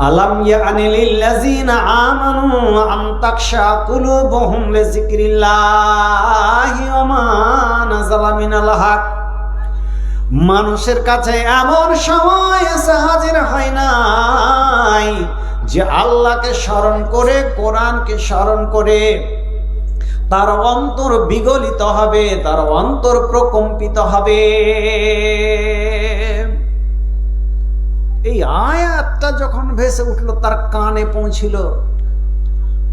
আলাম ইয়ানি লিল্লাযিনা আমানু আন তাখশা কুলুবুহুম লিযিকরিল্লাহি ওয়া মা নাযালা মিনাল হক। মানুষের কাছে এমন সময় এসে হাজির হয় নাই যে আল্লাহকে স্মরণ করে, কোরআনকে স্মরণ করে তার অন্তর বিগলিত হবে, তার অন্তর প্রকম্পিত হবে। এই আয়াতটা যখন ভেসে উঠলো, তার কানে পৌঁছিল,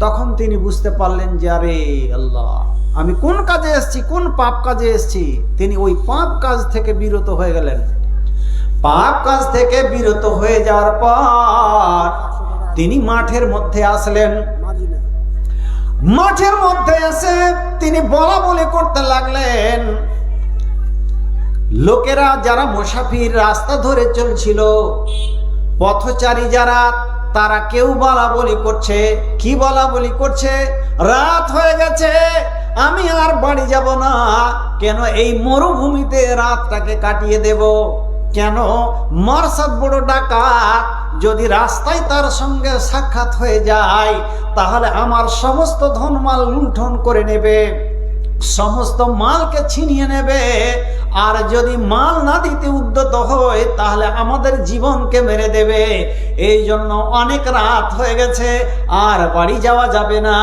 তখন তিনি বুঝতে পারলেন যে আরে আল্লাহ, আমি কোন কাজে এসেছি, কোন পাপ কাজে এসেছি। তিনি ওই পাপ কাজ থেকে বিরত হয়ে গেলেন। পাপ কাজ থেকে বিরত হয়ে যাওয়ার পর তিনি মাঠের মধ্যে আসলেন। মাঠের মধ্যে এসে তিনি বলা বলি করতে লাগলেন। লোকেরা যারা মুসাফির রাস্তা ধরে চলছিল, পথচারী যারা, তারা কেউ বলা বলি করছে। কি বলা বলি করছে? রাত হয়ে গেছে, আমি আর বাড়ি যাব না। কেন? এই মরুভূমিতে রাতটাকে কাটিয়ে দেব। কেন? মারসাদ বড় ডাকাত, যদি রাস্তায় তার সঙ্গে সাক্ষাৎ হয়ে যায় তাহলে আমার সমস্ত ধনমাল লুণ্ঠন করে নেবে, সমস্ত মালকে ছিনিয়ে নেবে, আর যদি মাল না দিতে উদ্যত হয় তাহলে আমাদের জীবনকে মেরে দেবে। এই জন্য অনেক রাত হয়ে গেছে, আর বাড়ি যাওয়া যাবে না।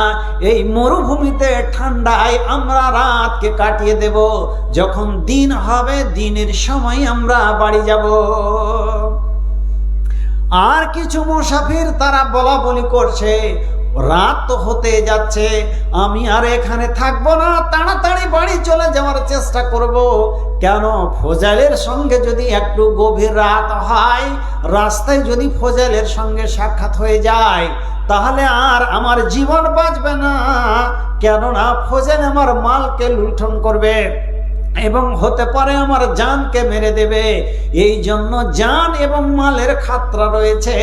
এই মরুভূমিতে ঠান্ডায় আমরা রাতকে কাটিয়ে দেব, যখন দিন হবে দিনের সময় আমরা বাড়ি যাব। আর কিছু মুসাফির তারা বলা বলি করছে, রাত তো হতে যাচ্ছে, আমি আর এখানে থাকবো না, তাড়াতাড়ি বাড়ি চলে যাওয়ার চেষ্টা করব। কেন? ফুজাইলের সঙ্গে যদি একটু গভীর রাত হয়, রাস্তায় যদি ফুজাইলের সঙ্গে সাক্ষাৎ হয়ে যায় তাহলে আর আমার জীবন বাঁচবে না। কেননা ফুজাইল আমার মালকে লুণ্ঠন করবে এবং হতে পারে আমার জানকে মেরে দেবে। এই জন্য জান এবং মালের খাতরা রয়েছে।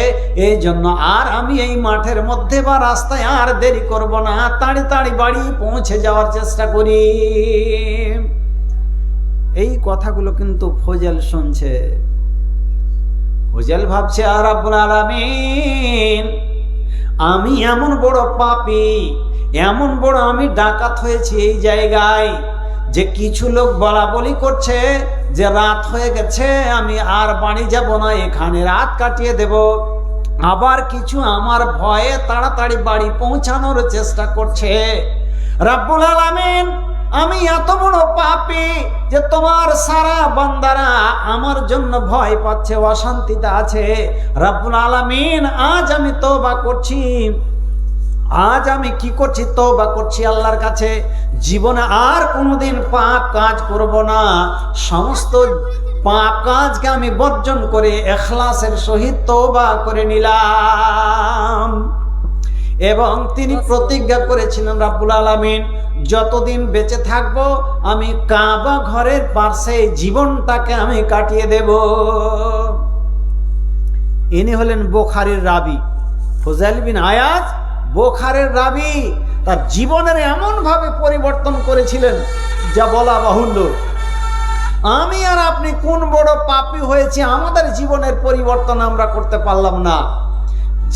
এই জন্য আর আমি এই মাঠের মধ্যে বা রাস্তায় আর দেরি করব না, তাড়াতাড়ি বাড়ি পৌঁছে যাওয়ার চেষ্টা করি। এই কথাগুলো কিন্তু ফুজাইল শুনছে। ফুজাইল ভাবছে, আর রাব্বুল আলামিন, আমি এমন বড় পাপী, এমন বড় আমি ডাকাত হয়েছি এই জায়গায়, যে কিছু লোক বলা বলি করছে যে রাত হয়ে গেছে, আমি আর বাড়ি যাব না, এখানে রাত কাটিয়ে দেব। আবার কিছু আমার ভয়ে তাড়াতাড়ি বাড়ি পৌঁছানোর চেষ্টা করছে। রাব্বুল আলামিন, আমি এত বড় পাপী যে তোমার সারা বান্দারা আমার জন্য ভয় পাচ্ছে, অশান্তিতে আছে। রাব্বুল আলামিন, আজ আমি তওবা করছি, আজ আমি কি করছি? তওবা করছি আল্লাহর কাছে, জীবনে আর কোনোদিন পাপ কাজ করব না। সমস্ত পাপ কাজকে আমি বর্জন করে ইখলাসের সহিত তওবা করে নিলাম। এবং তিনি প্রতিজ্ঞা করেছিলেন, রাব্বুল আলামিন, যতদিন বেঁচে থাকব আমি কাবা ঘরের পাশে জীবনটাকে আমি কাটিয়ে দেব। ইনি হলেন বুখারীর রাবী ফুজাইল বিন আয়াজ, বুখারীর রাবী। তার জীবনের এমন ভাবে পরিবর্তন করেছিলেন যা বলা বাহুল্য। আমি আর আপনি কোন বড় পাপী হয়েছি, আমাদের জীবনের পরিবর্তন আমরা করতে পারলাম না।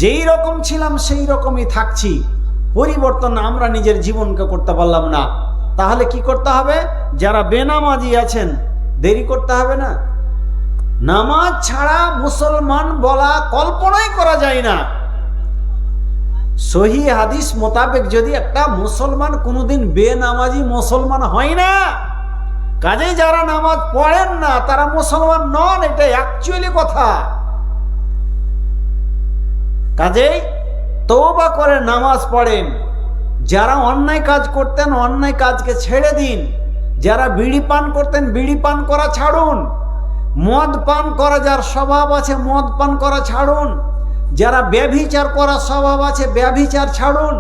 যেই রকম ছিলাম সেই রকমই থাকছি, পরিবর্তন আমরা নিজের জীবনকে করতে পারলাম না। তাহলে কি করতে হবে? যারা বেনামাজি আছেন, দেরি করতে হবে না, নামাজ ছাড়া মুসলমান বলা কল্পনাই করা যায় না। সহি হাদিস মোতাবেক যদি একটা মুসলমান কোনোদিন বেনামাজি মুসলমান হয় না, কাজেই যারা নামাজ পড়েন না তারা মুসলমান নন, এটা অ্যাকচুয়ালি কথা। কাজেই তওবা করে নামাজ পড়েন। যারা অন্যায় কাজ করতেন অন্যায় কাজকে ছেড়ে দিন। যারা বিড়ি পান করতেন বিড়ি পান করা ছাড়ুন। মদ পান করা যার স্বভাব আছে মদ পান করা ছাড়ুন। যারা ব্যভিচার করার স্বভাব আছে ব্যভিচার ছাড়ুন।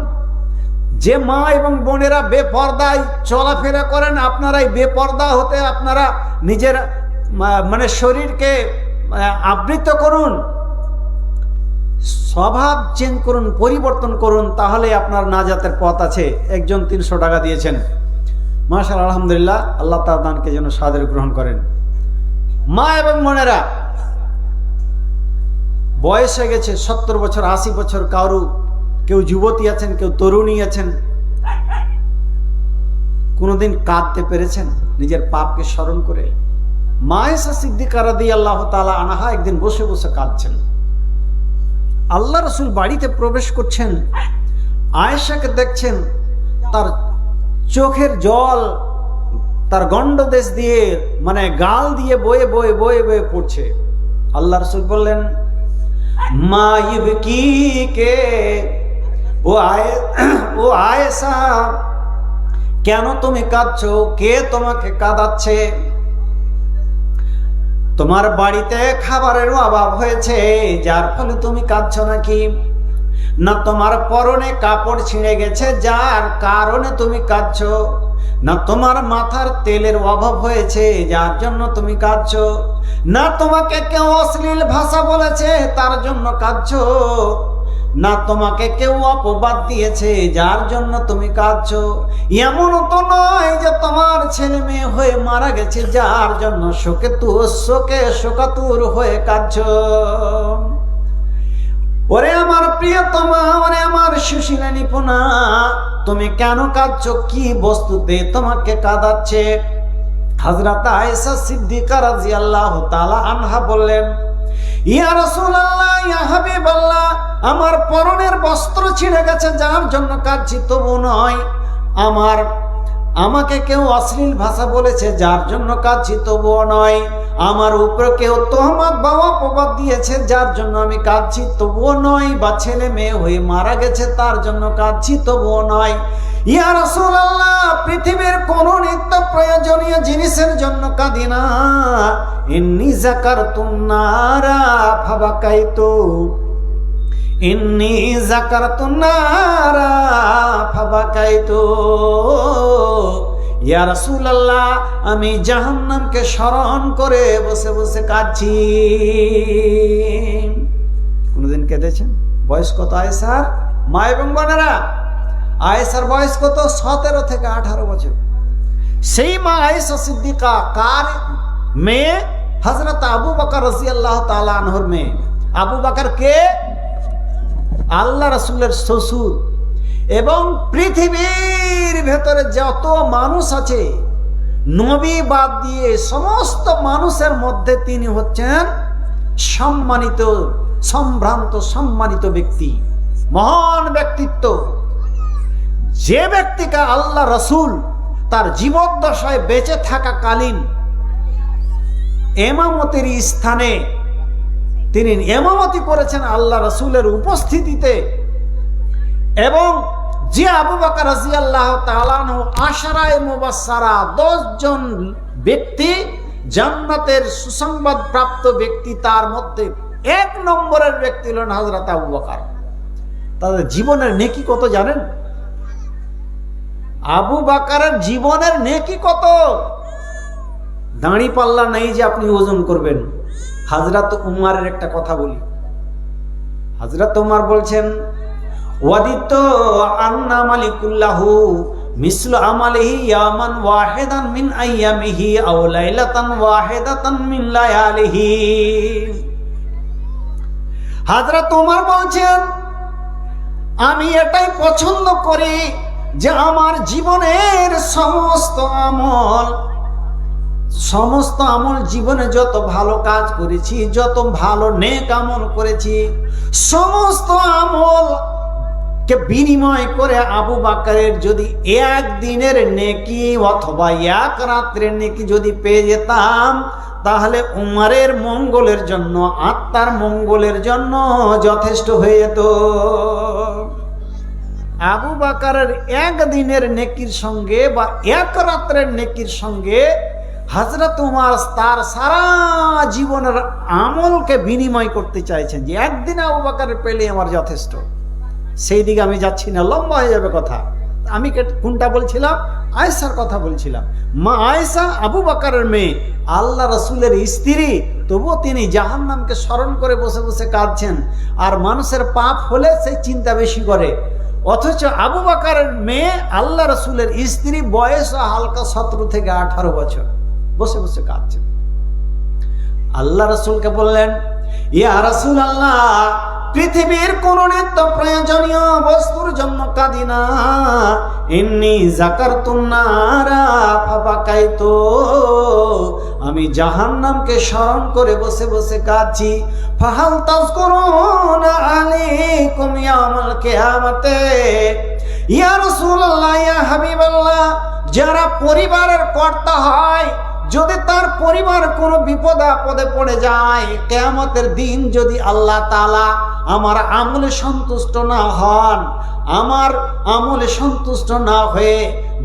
যে মা এবং বোনেরা বেপর্দায় চলাফেরা করেন, আপনারাই বেপর্দা হতে আপনারা নিজের মানে শরীরকে আবৃত করুন। স্বভাব চেঞ্জ করুন, পরিবর্তন করুন, তাহলে আপনার নাজাতের পথ আছে। একজন 300 টাকা দিয়েছেন, মাশাআল্লাহ, আলহামদুলিল্লাহ, আল্লাহ তাআলা দানকে যেন সাদরে গ্রহণ করেন। মা এবং বোনেরা, বয়স হয়ে গেছে 70 বছর 80 বছর, কেউ যুবতী আছেন, কেউ তরুণী আছেন, কোনোদিন কাঁদতে পেরেছেন নিজের পাপকে স্মরণ করে? মা আয়েশা সিদ্দিকা রাদিয়াল্লাহু তাআলা আনহা একদিন বসে বসে কাঁদছেন। আল্লাহ রাসূল বাড়িতে প্রবেশ করছেন, আয়েশাকে দেখছেন, তার চোখের জল তার গণ্ডদেশ দিয়ে মানে গাল দিয়ে বয়ে বয়ে বয়ে বয়ে পড়ছে। আল্লাহ রাসূল বললেন, মা ইবকিকে, ও আয়েশা, কেন তুমি কাঁদছো? কে তোমাকে কাঁদাচ্ছে? তোমার বাড়িতে খাবারের অভাব হয়েছে যার ফলে তুমি কাঁদছো নাকি? না তোমার পরনে কাপড় ছিঁড়ে গেছে যার কারণে তুমি কাঁদছো? না তোমার মাথার তেলের অভাব হয়েছে যার জন্য তুমি কাঁদছো? না তোমাকে কেউ অশ্লীল ভাষা বলেছে তার জন্য কাঁদছো? না তোমাকে কেউ অপবাদ দিয়েছে যার জন্য তুমি কাঁদছো? এমন তো নয় যে তোমার ছেলে মেয়ে হয়ে মারা গেছে যার জন্য শোকাতুর হয়ে কাঁদছো। ওরে আমার প্রিয়তমা, ওরে আমার সুশীলা নিপুণা, তুমি কেন কাঁদছো? কি বস্তুতে তোমাকে কাঁদাচ্ছে? হযরত আয়েশা সিদ্দিকা রাদিয়াল্লাহু তাআলা আনহা বললেন, ইয়া রাসূলুল্লাহ, ইয়া হাবিবাল্লাহ, আমার পরনের বস্ত্র ছিঁড়ে গেছে যার জন্য কাঁদছি তবু নয়, আমাকে কেউ অশ্লীল ভাষা বলেছে যার জন্য কাঁদছি তবুও নয়, আমার উপরে কেউ তোহমত বা অপবাদ দিয়েছে যার জন্য আমি কাঁদছি তবুও নয়, বা ছেলে মেয়ে হয়ে মারা গেছে তার জন্য কাঁদছি তবুও নয়। ইয়া রাসূলুল্লাহ, পৃথিবীর কোন নিত্য প্রয়োজনীয় জিনিসের জন্য কাঁদি না। ইন্নী যাকারতুন নারা ফাবাকাইতু, ইন্নী যাকারতুন নারা ফাবাকাইতু। ইয়া রাসূলুল্লাহ, আমি জাহান্নামকে স্মরণ করে বসে বসে কাঁদছি। কোনদিন কেঁদেছেন? বয়স কত আয়েশার? মা এবং বোনেরা, আয়েশার বয়স কত? 17 থেকে 18 বছর। সেই মা আয়েশা সিদ্দিকা কার মেয়ে? হযরত আবু বকর রাদিয়াল্লাহু তাআলা আনহুর মেয়ে। আবু বকর কে? আল্লাহ রাসূলের শ্বশুর। এবং পৃথিবীর ভেতরে যত মানুষ আছে নবী বাদ দিয়ে সমস্ত মানুষের মধ্যে তিনি হচ্ছেন সম্মানিত, সম্ভ্রান্ত, সম্মানিত ব্যক্তি, মহান ব্যক্তিত্ব। যে ব্যক্তিকে আল্লাহ রাসূল তার জীবদ্দশায় বেঁচে থাকাকালীন ইমামতির স্থানে তিনি ইমামতি করেছেন আল্লাহ রাসূলের উপস্থিতিতে, এবং যে আবু বকর রাদিয়াল্লাহু তাআলা আনহু আশরায়ে মুবাশশারা 10 জন ব্যক্তি জান্নাতের সুসংবাদ প্রাপ্ত ব্যক্তি, তার মধ্যে 1 নম্বরের ব্যক্তি হলেন হযরত আবু বকর। তাদের জীবনের নেকি কত জানেন? আবু বকরের জীবনের নেকি কত? দাঁড়ি পাল্লা নেই যে আপনি ওজন করবেন। হযরত উমরের একটা কথা বলি। হযরত উমর বলছেন, ওয়াদিত আন্না মালিকুল্লাহু মিসলু আমালিহি ইয়ামান ওয়াহিদান মিন আইয়ামিহি আও লাইলাতান ওয়াহিদাতান মিন লায়ালিহি। হযরত উমর বলছেন, আমি এটাই পছন্দ করি যে আমার জীবনের সমস্ত আমল সমস্ত আমল, জীবনে যত ভালো কাজ করেছি, যত ভালো নেক আমল করেছি, সমস্ত আমল কে বিনিময় করে আবু বকরের যদি একদিনের নেকি অথবা এক রাত্রের নেকি যদি পেয়ে যেতাম, তাহলে উমরের মঙ্গলের জন্য, আত্মার মঙ্গলের জন্য যথেষ্ট হয়ে যেত। আবু বকরের একদিনের নেকির সঙ্গে বা এক রাত্রের নেকির সঙ্গে হযরত উমর তার সারা জীবনের আমলকে বিনিময় করতে চাইছেন, যে একদিন আবু বকরের পেলে আমার যথেষ্ট। সেই দিকে আমি যাচ্ছি না, লম্বা হয়ে যাবে কথা। আমি কোনটা বলছিলাম? আয়েশার কথা বলছিলাম। মা আয়েশা আবু বকরের মেয়ে, আল্লাহ রাসূলের স্ত্রী, তবুও তিনি জাহান্নামকে স্মরণ করে বসে বসে কাঁদছেন। আর মানুষের পাপ হলে সেই চিন্তা বেশি করে, অথচ আবু বকরের মেয়ে আল্লাহ রাসূলের স্ত্রী, বয়স হালকা 17 থেকে 18 বছর, বসে বসে কাঁদছেন। আল্লাহ রাসূলকে বললেন, ইয়া রাসূলুল্লাহ, পৃথিবীর কোন নিত্য প্রয়োজনীয় বস্তুর জন্য কাঁদি না। ইন্নী যাকারতুন নারা ফাবাকাইতু, আমি জাহান্নামকে স্মরণ করে বসে বসে কাঁদছি। ফাহাল তাযকুরুনা আলাইকুম ইয়াউমাল কিয়ামাতে, ইয়া রাসূলুল্লাহ, ইয়া হাবিবাল্লাহ, যারা পরিবারের কর্তা হয়, যদি তার পরিবার কোনো বিপদ আপদে পড়ে যায়, কিয়ামতের দিন যদি আল্লাহ তাআলা আমার আমলে সন্তুষ্ট না হন, আমার আমলে সন্তুষ্ট না হয়ে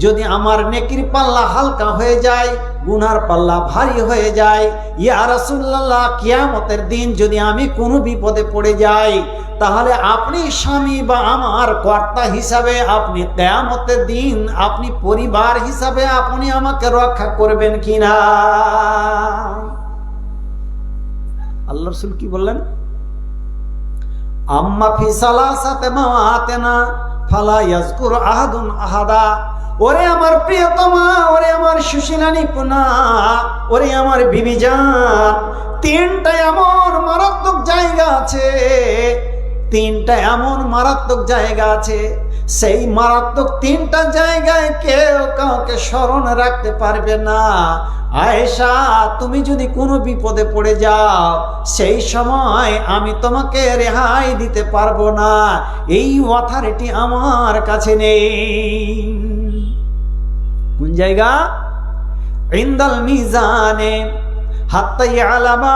যদি আমার নেকির পাল্লা হালকা হয়ে যায়, গুনার পাল্লা ভারী হয়ে যায়, ইয়া রাসূলুল্লাহ, কিয়ামতের দিন যদি আমি কোনো বিপদে পড়ে যাই, তাহলে আপনি স্বামী বা আমার কর্তা হিসাবে আপনি কিয়ামতের দিন আপনি পরিবার হিসাবে আপনি আমাকে রক্ষা করবেন কিনা? আল্লাহ রাসূল কি বললেন? আম্মা ফি সালাসাতি মাওয়াতিনা ফালা ইয়াযকুর আহাদুন আহাদা। ওরে আমার প্রিয়তমা, ওরে আমার সুশীলা নিপুণা, ওরে আমার বিবি জান, তিনটা এমন মারাত্মক জায়গা আছে, তিনটা এমন মারাত্মক জায়গা আছে, সেই মারাত্মক তিনটা জায়গায় কেউ কাউকে স্মরণ রাখতে পারবে না। আয়েশা, তুমি যদি কোনো বিপদে পড়ে যাও, সেই সময় আমি তোমাকে রেহাই দিতে পারবো না, এই অথরিটি আমার কাছে নেই। কোন জায়গা? ইনদাল মিজানে হাত্তা ইয়ালামা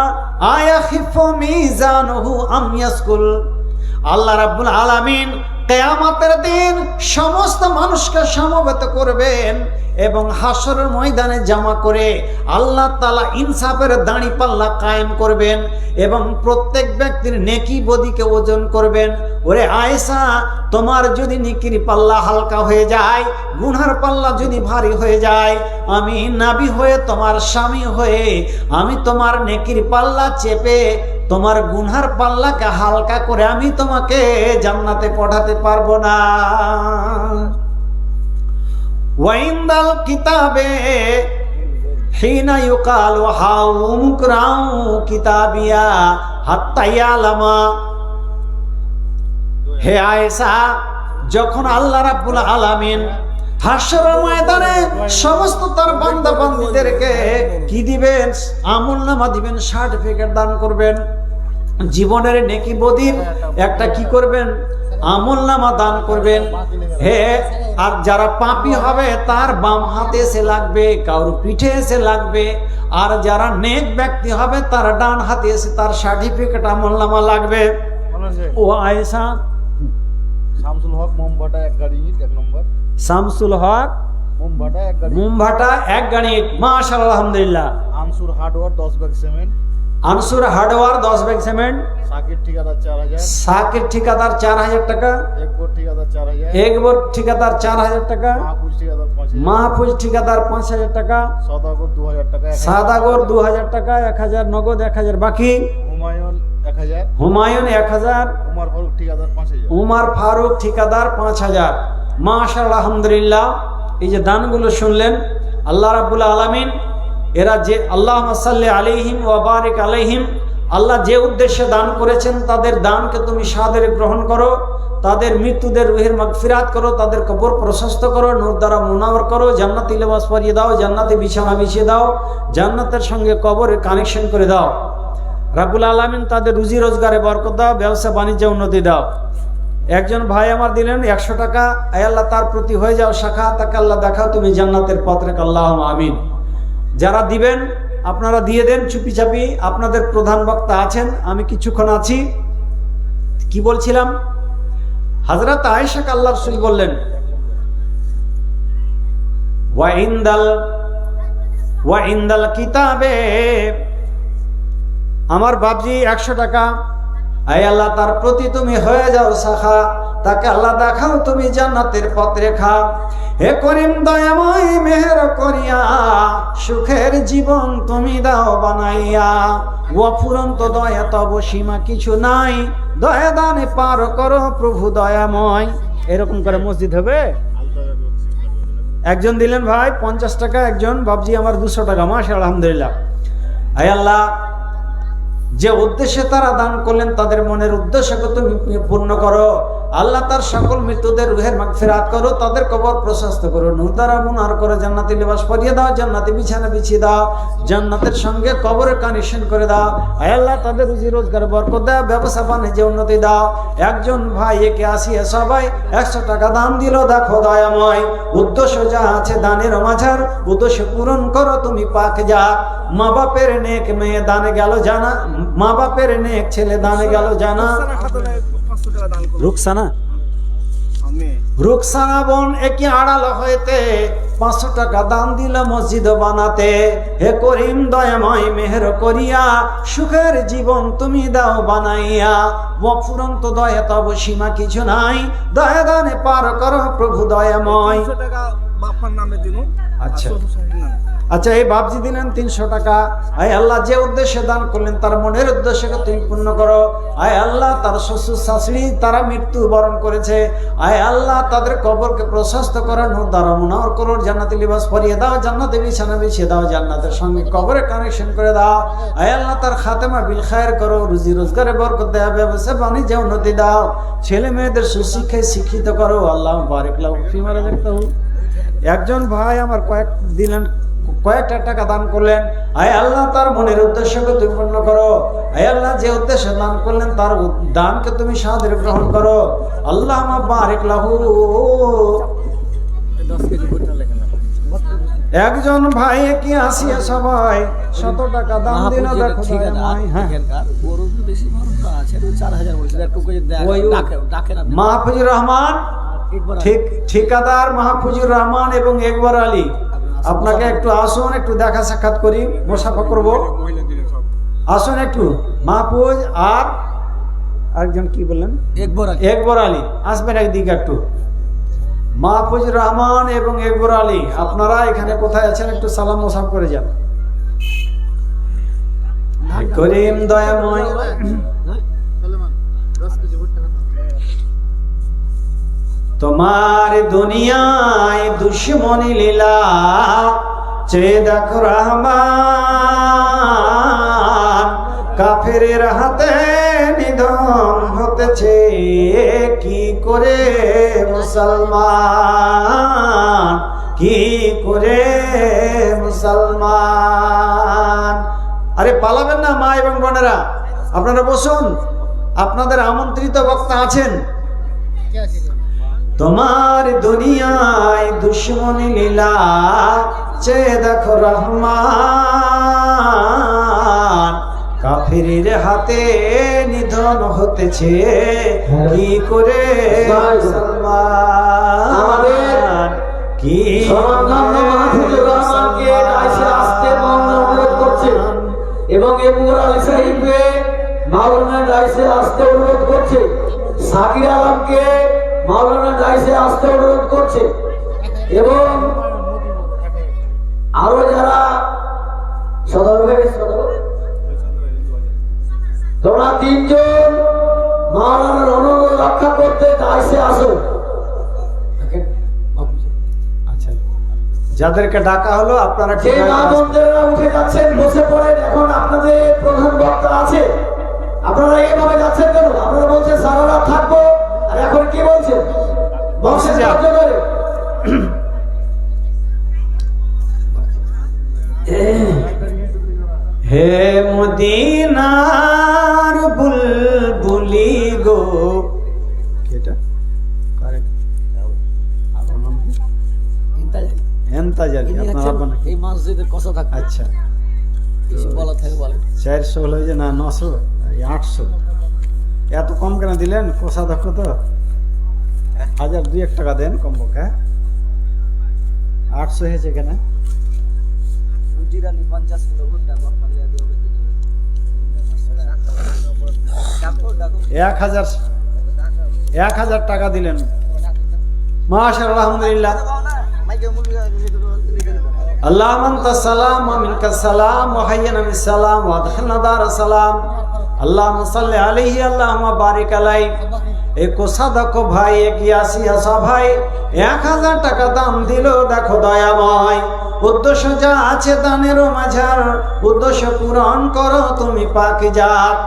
আয়াখিফু মিজানুহু আম ইয়াসকুল। আল্লাহ রাব্বুল আলামিন কিয়ামতের দিন সমস্ত মানুষকে সমবেত করবেন এবং হাসরের ময়দানে জমা করে আল্লাহ তাআলা ইনসাফের দাঁড়ি পাল্লা কায়েম করবেন এবং প্রত্যেক ব্যক্তির নেকি বদিকে ওজন করবেন। ওরে আয়েশা, তোমার যদি নেকির পাল্লা হালকা হয়ে যায়, গুনার পাল্লা যদি ভারী হয়ে যায়, আমি নবী হয়ে তোমার স্বামী হয়ে আমি তোমার নেকির পাল্লা চেপে তোমার গুনার পাল্লাকে হালকা করে আমি তোমাকে জান্নাতে পাঠাতে পারবো না। ওয়াইন্দাল কিতাবে হিনা ইউকালু হাউম কুরাউ কিতাবিয়া হাত্তা ইয়ালামা। হে আয়েশা, যখন আল্লাহ রাব্বুল আলামিন হাসরের ময়দানে সমস্ত তার বান্দা বান্দীদেরকে কি দিবেন? আমলনামা দিবেন, সার্টিফিকেট দান করবেন, জীবনের নেকি বদির একটা কি করবেন? আমলনামা দান করবেন। হে, আর যারা পাপী হবে তার বাম হাতে এসে লাগবে, কারোর পিঠে এসে লাগবে, আর যারা নেক ব্যক্তি হবে তার ডান হাতে এসে তার সার্টিফিকেট আমলনামা লাগবে। ও আয়েশা, শামসুল হক মোমবাটা এক গাড়ি ইট 1 নম্বর। শামসুল হক মোমবাটা এক গাড়ি, মুমভাটা 1 গাড়ি ইট। মাশাআল্লাহ, আলহামদুলিল্লাহ। Ansur hardware 10 bag cement. Ansur hardware 10 bag cement. Shakir ঠিকাদার 4000। সাকির ঠিকাদার 4000 টাকা। একবর ঠিকাদার 4000। একবর ঠিকাদার 4000 টাকা। মাহফুজ ঠিকাদার 5000। মাহফুজ ঠিকাদার 5000 টাকা। সদাগর 2000 টাকা। সাদাগর 2000 টাকা, 1000 নগদ, 1000 বাকি। হুমায়ুন 1000। হুমায়ুন 1000। উমর ফারুক ঠিকাদার 5000। উমর ফারুক ঠিকাদার 5000। মাশাআল্লাহ, আলহামদুলিল্লাহ। এই যে দানগুলো শুনলেন, আল্লাহ রাব্বুল আলামিন এরা যে আল্লাহুম্মা সাল্লি আলাইহিম ওয়া বারিক আলাইহিম, আল্লাহ যে উদ্দেশ্যে দান করেছেন তাদের দানকে তুমি সাদরে গ্রহণ করো, তাদের মৃত্যুদের রুহের মাগফিরাত করো, তাদের কবর প্রশস্ত করো, নূর দ্বারা মুনাওয়ার করো, জান্নাতি লেবাস পরিয়ে দাও, জান্নাতি বিছানা বিছিয়ে দাও, জান্নাতের সঙ্গে কবরের কানেকশন করে দাও। রাব্বুল আলামিন তাদের রুজি রোজগারে বরকত দাও, ব্যবসা বাণিজ্যে উন্নতি দাও। একজন ভাই আমার দিলেন 100 টাকা, আয় আল্লাহ তার প্রতি হয়ে যাও শাখা, তাকে আল্লাহ দেখাও তুমি জান্নাতের পথ রেখে, আল্লাহুম্মা আমিন। যারা দিবেন আপনারা দিয়ে দেন চুপি চাপি। আপনাদের প্রধান বক্তা আছেন, আমি কিছুক্ষণ আছি। কি বলছিলাম? হযরত আয়েশাকে আল্লাহ রাসূল বললেন, ওয়া ইনদাল কিতাবে, আমার বাপজি 100 টাকা, আয় আল্লাহ তার প্রতি তুমি হয়ে যাও শাখা, তাকে আল্লাহ দেখাও তুমি জান্নাতের পথ রেখা। হে করিম দয়াময় মেহের করিয়া, সুখের জীবন তুমি দাও বানাইয়া। অফুরন্ত দয়া তব সীমা কিছু নাই, দয়া দানে পার করো প্রভু দয়াময়। এরকম করে মসজিদ হবে। একজন দিলেন ভাই 50 টাকা, একজন বাবজি আমার 200 টাকা, মাশাআল্লাহ আলহামদুলিল্লাহ। আয় আল্লাহ যে উদ্দেশ্যে তারা দান করলেন তাদের মনের উদ্দেশ্যকে তুমি পূর্ণ করো। আল্লাহ তার সকল মৃত্যুদের রুহের মাগফিরাত করো, তাদের কবর প্রশস্ত করো, নূর দ্বারা মুনার করো, জান্নাতি লিবাস পরিয়ে দাও, জান্নাতি বিছানা বিছিয়ে দাও, জান্নাতের সঙ্গে কবরের কানেকশন করে দাও। আয় আল্লাহ তাদের রুজি রোজগারে বরকত দাও, ব্যবসা বাণিজ্যে উন্নতি দাও। একজন ভাই একে আসিয়া সবাই 100 টাকা দান দিল, দেখো দয়াময় উদ্দেশ্য যা আছে দানের মাঝার, উদ্দেশ্য পূরণ করো তুমি পাক যা। মা বাপের নেক মেয়ে দানে গেল জানা, মা বাপের নেক ছেলে দানে গেল জানা। রুকসানা বোন একই আড়াল হইতে 500 টাকা দান দিল মসজিদ বানাতে। হে করিম দয়াময় মেহের করিয়া, সুখের জীবন তুমি দাও বানাইয়া। অফুরন্ত দয়া তব সীমা কিছু নাই, দয়া দানে পার করো প্রভু দয়াময়। আচ্ছা আচ্ছা, এই বাপজি দিলেন 300 টাকা। আয় আল্লাহ যে উদ্দেশ্যে দান করলেন তার মনের উদ্দেশ্যকে তুমি পূর্ণ করো। আয় আল্লাহ তার শ্বশুর শাশুড়ি তারা মৃত্যু বরণ করেছে, আয় আল্লাহ তাদের কবরকে প্রশস্ত করো, নূর দ্বারা মুনাওয়ার করো, জান্নাতি লিবাস পরিয়ে দাও, জান্নাতি বিছানা বিছিয়ে দাও, জান্নাতের সঙ্গে কবরে কানেকশন করে দাও। আয় আল্লাহ তার খাতেমা বিল খায়ের করো, রুজি রোজগারে বরকত দাও, ব্যবসা বাণিজ্যে উন্নতি দাও, ছেলে মেয়েদের সুশিক্ষায় শিক্ষিত করো। আল্লাহ বারিক লাহু ফিমা রাযাকতাহু। একজন ভাই আমার কয়েকটা টাকা দান করলেন, আয় আল্লাহ তার মনের উদ্দেশ্যকে তুমি পূর্ণ করো। আয় আল্লাহ যে উদ্দেশ্যে দান করলেন তার দানকে তুমি সাদরে গ্রহণ করো। আল্লাহ বারিক লাহু। একজন ভাই কি আসিয়া সবাই 100 টাকা দান দিল, দেখো মাহফুজুর রহমান, ঠিকাদার মাহফুজুর রহমান এবং একবার আলী, আপনাকে একটু আসুন, একটু দেখা সাক্ষাৎ করি, মুসাফা করব। আসুন একটু। মাহফুজ আর আরেকজন কি বললেন, একবার আলী, আসবেন একদিকে একটু। মাহফুজুর রহমান এবং একবার আলী, আপনারা এখানে কোথায় আছেন একটু সালাম মুসাফা করে যান। করিম দয়াময় তোমার দুনিয়ায় দুশ্মনী লীলা, চেয়ে দেখো রহমান, কাফেরের হাতে নিধন হতেছে কি করে মুসলমান, কি করে মুসলমান। আরে পালাবেন না মা এবং বোনেরা, আপনারা বসুন, আপনাদের আমন্ত্রিত বক্তা আছেন। তোমার দুনিয়ায় দুশ্মনী লীলা, চেয়ে দেখো রহমান, কাফিরের হাতে নিধন হতেছে কি করে মুসলমান, কি এবং এবুর আলী সাহেবকে মাওলানা রাইসে আসতে অনুরোধ করছে, সাকির আলমকে মাওলানা রাইসে আসতে অনুরোধ করছে, এবং আরো যারা তোমরা 3 জন মাওলানার অনুরোধ রক্ষা করতে রাইসে আসো। আচ্ছা যাদেরকে ডাকা হলো আপনারা যে ঠিক মা বোনদেরা উঠে যাচ্ছেন, বসে পড়েন। এখন আপনাদের প্রধান বক্তা আছে, আপনারা এইভাবে যাচ্ছেন কেন? আপনারা বলছেন সারা রাত থাকবো, আর এখন কি বলছেন? বসে যা। হে মদিনার বুলবুলি গো, এটা কারেক্ট এন্তাজারি আপনারা বানান। এই মসজিদের কথা থাকে, আচ্ছা কিছু বলা থাকে বলেন। 400 হলো যে না 900 800 এত কম কেন দিলেন? কোষাধ্যক্ষ তো 1002 টাকা দেন কমপক্ষে। 800 হয়েছে কেন? উজিরালি 50 কিলো ভুট্টা বাপালিয়া দিয়ে ওকে দিতে ডাকো ডাকো 1000 টাকা দিলেন। মাশাআল্লাহ, আলহামদুলিল্লাহ। মাইকে মুরগি اللهم انت السلام ومنك السلام وحينا بالسلام وادخلنا دار السلام اللهم صل عليه اللهم بارك عليه। এই কোষাধ্যক্ষ ভাই এগিয়াসি আসা ভাই 1000 টাকা দাম দিল। দেখো দয়াময়, উদ্দেশ্য যা আছে দানেরও মাঝার, উদ্দেশ্য পূরণ করো তুমি পাকি জাত।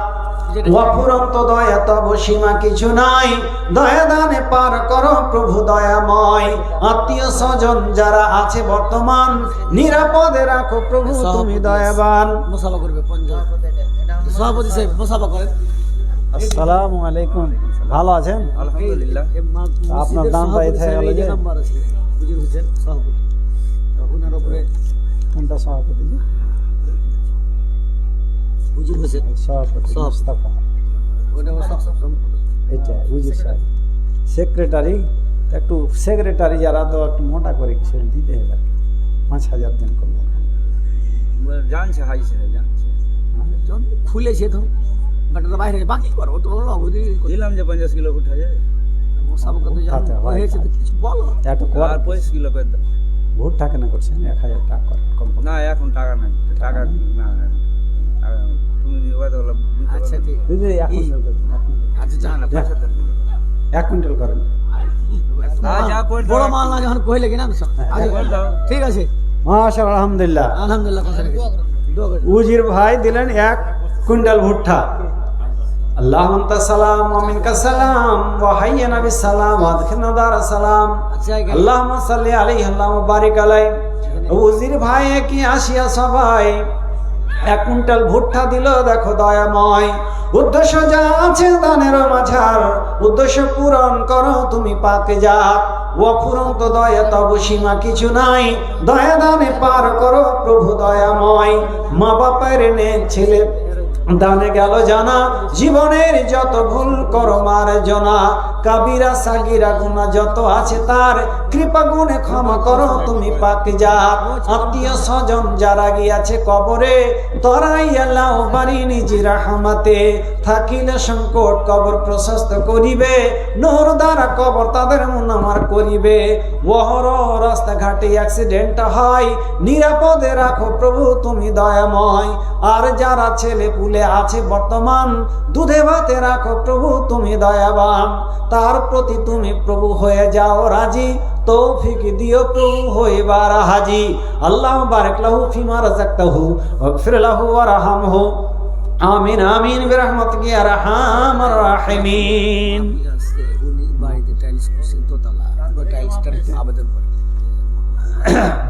অফুরন্ত দয়া তব সীমা কিছু নাই, দয়া দানে পার করো প্রভু দয়াময়। আত্মীয় স্বজন যারা আছে বর্তমান, নিরাপদে রাখো প্রভু তুমি দয়াবান। মুসাফা করবে পঞ্জাব সভাপতি সাহেব মুসাফা করেন। আসসালামু আলাইকুম, ভালো আছেন? আলহামদুলিল্লাহ। আপনার দামটা এথায় গেল যে নাম্বার আছে বুঝির হোসেন সভাপতি, ওনার উপরে কোনটা সভাপতি? বুঝির হোসেন সভাপতি মুস্তাফা, ওটা এটা উজির সাহেব। সেক্রেটারি একটু সেক্রেটারি যারা তো একটু মোটা করে কিছু দিতে হবে আর কি। 5000 দিন করবো। জানছে হাই সাহেব জানছে, খুলেছে তো বাটাটা বাইরে বাকি করো তো নগদি দিলাম যে 50 কিলো উঠা যায়, মুসাফা করতে উঠাতে যাও হয়। হয়েছে তো কিছু বলো। একটু কর, আর 25 কিলো করে দাও। ভোট টাকা না করছেন 1000 টাকা করে কম। না এখন টাকা নাই, টাকা না টাকা তুমি ওই তো আচ্ছা ঠিক বুঝলি, এক কুইন্টাল করে দিন, এক কুইন্টাল। আচ্ছা জানা 75 কিলো। 1 কুইন্টাল করেন। যা করে দাও। বড় মাল না যখন কইলে কিনা আচ্ছা করে দাও। ঠিক আছে মাশাআল্লাহ, আলহামদুলিল্লাহ। আলহামদুলিল্লাহ কথা রেখেছি দোয়া করে উজির ভাই দিলেন 1 কুইন্টাল ভুট্টা। আল্লাহুম্মা আনতা সালাম ওয়া মিনকা সালাম ওয়া হাইয়িনা বিস সালাম ওয়া আদখিলনা দারাস সালাম আচ্ছা গেল আল্লাহুম্মা সাল্লি আলাইহি আল্লাহুম্মা বারিক আলাইহি। উজির ভাই কি আসিয়া সবাই 1 কুইন্টাল ভুট্টা দিল। দেখো দয়াময়, উদ্দেশ্য যা আছে দানের মাঝার, উদ্দেশ্য পূরণ করো তুমি পাকে জাত। অফুরন্ত দয়া তব সীমা কিছু নাই, দয়া দানে পার করো প্রভু দয়াময়। মা বাপের নে ছেলে দানে গেল জানা, জীবনের যত ভুল করো মার জনা। কাবিরা সাগিরা গুনাহ যত আছে তার, কৃপা গুণে ক্ষমা করো তুমি পাকে জাত। আত্মীয় স্বজন যারা গিয়াছে কবরে, তরাই আল্লাহ বাড়ি নিজ রাহমাতে। থাকিলে সংকট কবর প্রশস্ত করিবে, নূর দ্বারা কবর তাদের মুনামার করিবে। ওহর রাস্তাঘাটে অ্যাক্সিডেন্ট হয়, নিরাপদে রাখো প্রভু তুমি দয়াময়। আর যারা ছেলে পুলে আছে বর্তমান, দুধে ভাতে রাখো প্রভু তুমি দয়াবান। তার প্রতি তুমি প্রভু হয়ে যাও রাজি, তৌফিক দিও প্রভু হইবার হাজি। আল্লাহ বারিক লাহু ফিমা রাযাকতাহু ওয়াগফির লাহু ওয়ারহামহু। আমিন আমিন বিরহমাতিকা ইয়া আরহামার রাহিমিন। উনি বাড়িতে টাইলস করছেন দোতলা, টাইলসটার আবেদন করে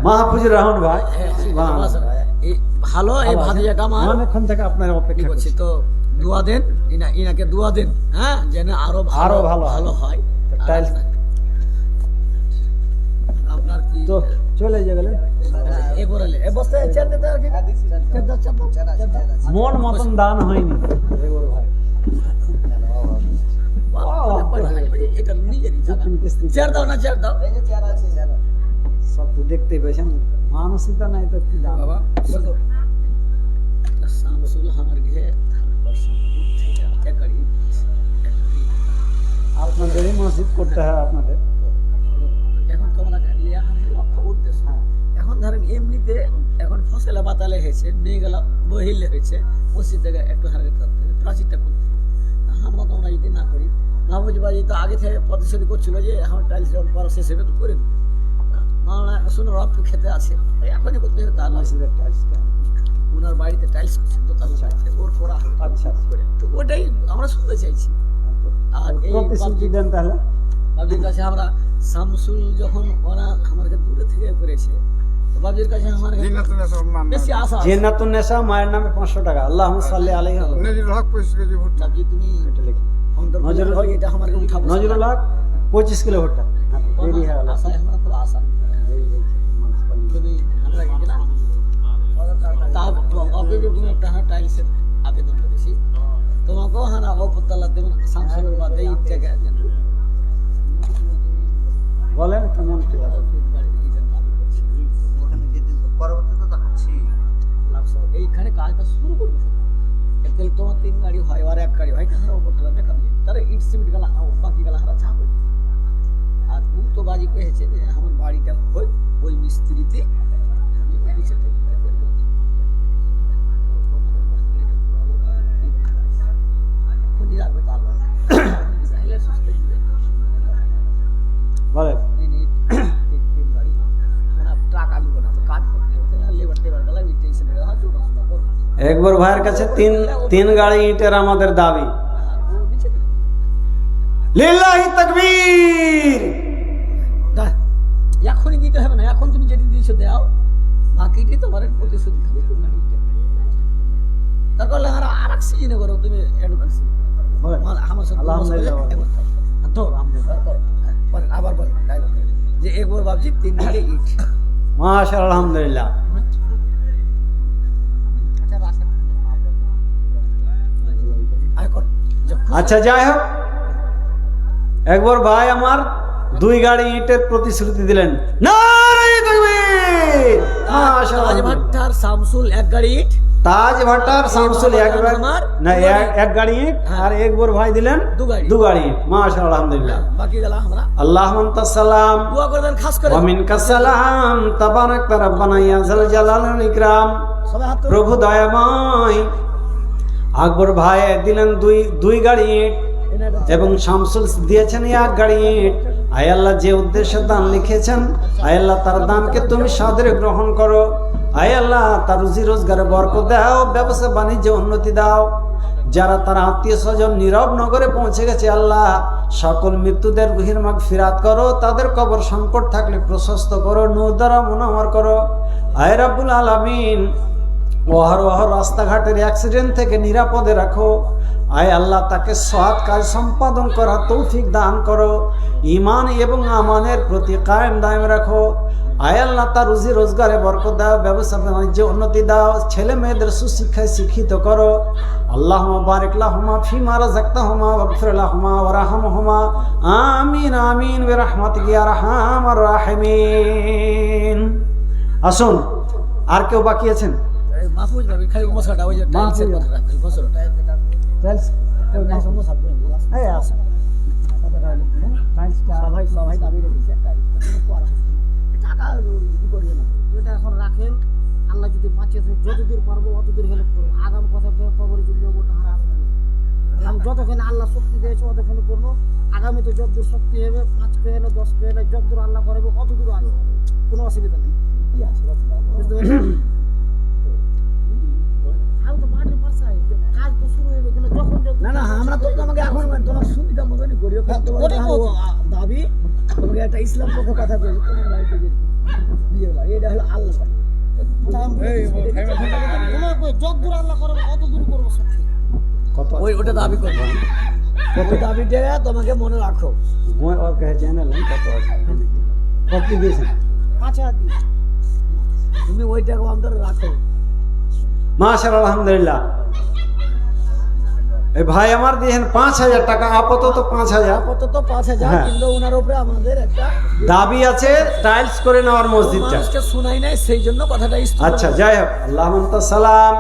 মাহফুজুর রহমান ভাই, এই ভালো এই ভাতিজাটা আমার অনেকক্ষণ থেকে আপনার কি অপেক্ষা করছি করছি। তো দোয়া দেন, ইনাকে দোয়া দেন, হ্যাঁ যেন আরো আরো ভালো ভালো হয়। টাইলস আপনার কি তো চলে যে গেলে এ বলে এ বস্তায় চেয়ার দিতে আর কি মন মতন দান হয়নি। এটা নিজেরই জানা। চেয়ার দাও না, চেয়ার দাও। সব তো দেখতেই পেয়েছেন, মানসিকতা নাই তো কি দান। বাবা বলো শামসুল হামার ঘে আপনাদেরই মসজিদ করতে হয় আপনাদের। এখন তোমরা লিয়া লক্ষ্য উদ্দেশ্য। এখন ধরেন এমনিতে এখন ফসলা বাতালে হয়েছে, মেয়েগুলা বহিলে হয়েছে, মসজিদ থেকে একটু হারে প্রাচীরটা করতে আমরা তোমরা যদি না করি, মাহবুজ বাড়ি তো আগে থেকে প্রতিশ্রুতি করছিল যে এখন টাইলস করা শেষ হবে তো করে মাওলানা শুনে রব খেতে আছে এখনই করতে হবে তা নয়। ওনার বাড়িতে টাইলস দোকান আছে, ওর করা হবে। আচ্ছা তো ওটাই আমরা শুনতে চাইছি। আর এই প্রতিশ্রুতি দেন তাহলে। বাবজির কাছে আমরা শামসুল যখন ওরা আমাকে দূরে থেকে করেছে, তো বাবজির কাছে আমার বেশি আশা আছে। জিন্নাতুন নেসা মায়ের নামে 500 টাকা। আল্লাহুম্মা সাল্লি আলাইহি। বাবজি তুমি এটা লিখে অন্তর নজরুল করে এটা আমাকে উঠাবো। নজরুল হক 25 কিলো ভুট্টা। দেরি হয়ে গেল। আশা আমরা খুব আশা তুমি আমরা কি না তা অপেক্ষা তুমি একটা টাইলসের আবেদন করেছি তোমাকেও হানা অপতলা দেবেন শামসুলের বাদে ইটটাকে বলেন কেমন কি আছে? পরবর্তীতে তো হাঁটছি এইখানে কাজটা শুরু করবে এতে তোমার 3 গাড়ি হয় আর 1 গাড়ি হয় কেন অপতলা দেখা যায় তারা ইট সিমেন্ট গেলা বাকি গেলা হারা চা হয়। আর ও তো বাজি করেছে যে আমার বাড়িটা হয় ওই মিস্ত্রিতে বলেন একবার ভাইয়ের কাছে তিন গাড়ি ইটের আমাদের দাবি। লিল্লাহি তাকবীর। এখনই দিতে হবে না, এখন তুমি যেটি দিয়েছো দাও, বাকিটি তোমার প্রতিশ্রুতি হবে। তারপর আর এক সিজনে করো তুমি অ্যাডভান্স আমার সাথে আবার বল যে একবার ভাবছি 3 গাড়ি ইট। মাশাআল্লাহ আলহামদুলিল্লাহ। আচ্ছা যাই হোক, একবার ভাই আমার 2 গাড়ি ইটের প্রতিশ্রুতি দিলেন। নারায়ে তাকবীর। মাশাআল্লাহ। তাজ ভাট্টার শামসুল 1 গাড়ি ইট, তাজ ভাটার শামসুল এক গাড়ি ইট, আর একবার ভাই দিলেন 2 গাড়ি ইট। মাশাআল্লাহ আলহামদুলিল্লাহ। বাকি গেল আমরা আল্লাহুম্মা আনতাস সালাম দোয়া করবেন খাস করে ওয়া মিনকাস সালাম তাবারাকতা রাব্বানা ইয়া যাল জালাল ওয়াল ইকরাম। সবাই হাত তুলে প্রভু দয়াময় আকবর ভাই দিলেন 2 গাড়ি ইট এবং শামসুল দিয়েছেন 1 গাড়ি ইট। আয় আল্লাহ, যে উদ্দেশ্যে দান লিখেছেন আয় আল্লাহ তার দানকে তুমি সাদরে গ্রহণ করো। আয় আল্লাহ তার রুজি রোজগারে বরকত দাও, ব্যবসা বাণিজ্যে উন্নতি দাও। যারা তার আত্মীয় স্বজন নীরব নগরে পৌঁছে গেছে আল্লাহ সকল মৃত্যুদের রুহির মাগফিরাত করো, তাদের কবর সংকট থাকলে প্রশস্ত করো, নূর দ্বারা মুনাওয়ার করো। আয় রাব্বুল আলামিন ওহর রাস্তাঘাটের অ্যাক্সিডেন্ট থেকে নিরাপদে রাখো। আয় আল্লাহ তাকে সৎ কাজ সম্পাদন করার তৌফিক দান করো, ঈমান এবং আমানের প্রতি কায়েম দায়েম রাখো। আয় আল্লাহ তার রুজি রোজগারে বরকত দাও, ব্যবসা বাণিজ্যে উন্নতি দাও, ছেলে মেয়েদের সুশিক্ষায় শিক্ষিত করো। আল্লাহুম্মা বারিক লাহুমা ফিমা রাযাকতাহুমা ওয়াগফির লাহুমা ওয়ারহামহুমা আমিন আমিন বিরহমাতিকা ইয়া আরহামার রাহিমিন। আসুন, আর কেউ বাকি আছেন? মাহফুজ ভাবি খালি মশলাটা ওই যে টাইলসের কথাটা মশলাটা টাইলস এই আছে টাইলসটা সবাই দাবি রেখেছে টাকা করিয়ে না এটা এখন রাখেন। আল্লাহ যদি বাঁচিয়ে থাকে যতদূর পারবো অতদূর হেল্প করবো। আগাম কথা কবরে যদি ওটা হারাবো না, যতক্ষণ আল্লাহ শক্তি দিয়েছে অতক্ষণ করবো। আগামী তো যতদূর শক্তি হবে 5 কে হলে 10 কে হলে যতদূর আল্লাহ করবে অতদূর আসবে, কোনো অসুবিধা নেই। কি আছে বুঝতে পারছেন? না আমরা তো তোমাকে এখন তোমার সুবিধা মতনই করি দাবি তোমাকে একটা ইসলাম পক্ষ কথা বলি তোমার বাড়িতে বিয়ে বাড়ি এটা হলো আল্লাহ যতদূর আল্লাহ করবে অতদূর করবো সত্যি কত ওটা দাবি করবো। কত দাবিটা তোমাকে মনে রাখো। ওর কাছে জানালেন কত দিয়েছেন? 5,000 দিই, তুমি ওইটাকে অন্তরে রাখো। মাশাআল্লাহ আলহামদুলিল্লাহ। এই ভাই আমার দিয়েছেন 5,000 টাকা, আপাতত 5,000 আপাতত 5,000, কিন্তু ওনার উপরে আমাদের একটা দাবি আছে টাইলস করে নেওয়ার মসজিদটা। মানুষকে শোনাই নাই সেই জন্য কথাটা আচ্ছা যাই হোক, আল্লাহুম্মা আনতাস সালাম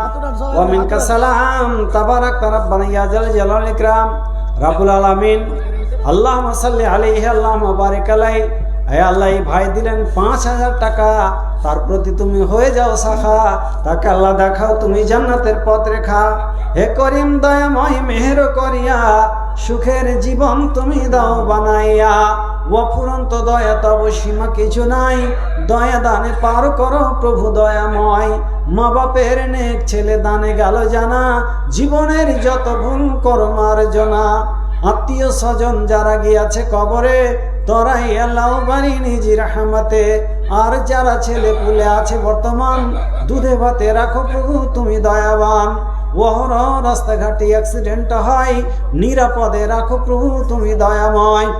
ওয়া মিনকাস সালাম তাবারাকতা রাব্বানা ইয়া যাল জালাল ওয়াল ইকরাম। রাব্বুল আলামিন আল্লাহুম্মা সাল্লি আলাইহি আল্লাহুম্মা বারিক আলাইহি। হে আল্লাহ, এই ভাই দিলেন 5,000 টাকা, তার প্রতি তুমি হয়ে যাও সাখা, তাকে আল্লাহ দেখাও তুমি জান্নাতের পথ রেখা। হে করিম দয়াময় মেহের করিয়া সুখের জীবন তুমি দাও বানাইয়া। অফুরন্ত দয়া তব সীমা কিছু নাই, দয়া দানে পার করো প্রভু দয়াময়। মা বাপের নেক ছেলে দানে গেল জানা, জীবনের যত ভুল করো মার্জনা। আত্মীয় স্বজন যারা গিয়াছে কবরে, তোরাই আল্লাহ বাড়ি নিজ রহমতে। আর যারা ছেলে পুলে আছে বর্তমান, দুধে ভাতে রাখো প্রভু তুমি দয়াবান। ওহর রাস্তাঘাটে অ্যাক্সিডেন্ট হয়, নিরাপদে রাখো প্রভু তুমি দয়াময়।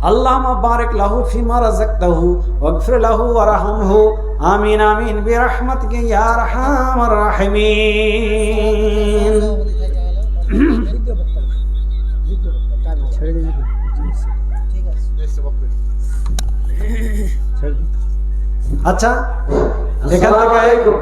আল্লাহুম্মা বারিক লাহু ফিমা রাযাকতাহু ওয়াগফির লাহু ওয়ারহামহু। আমিন আমিন বিরহমাতিকা ইয়া আরহামার রাহিমিন। আচ্ছা, এখান আসসালামু থেকে আলাইকুম।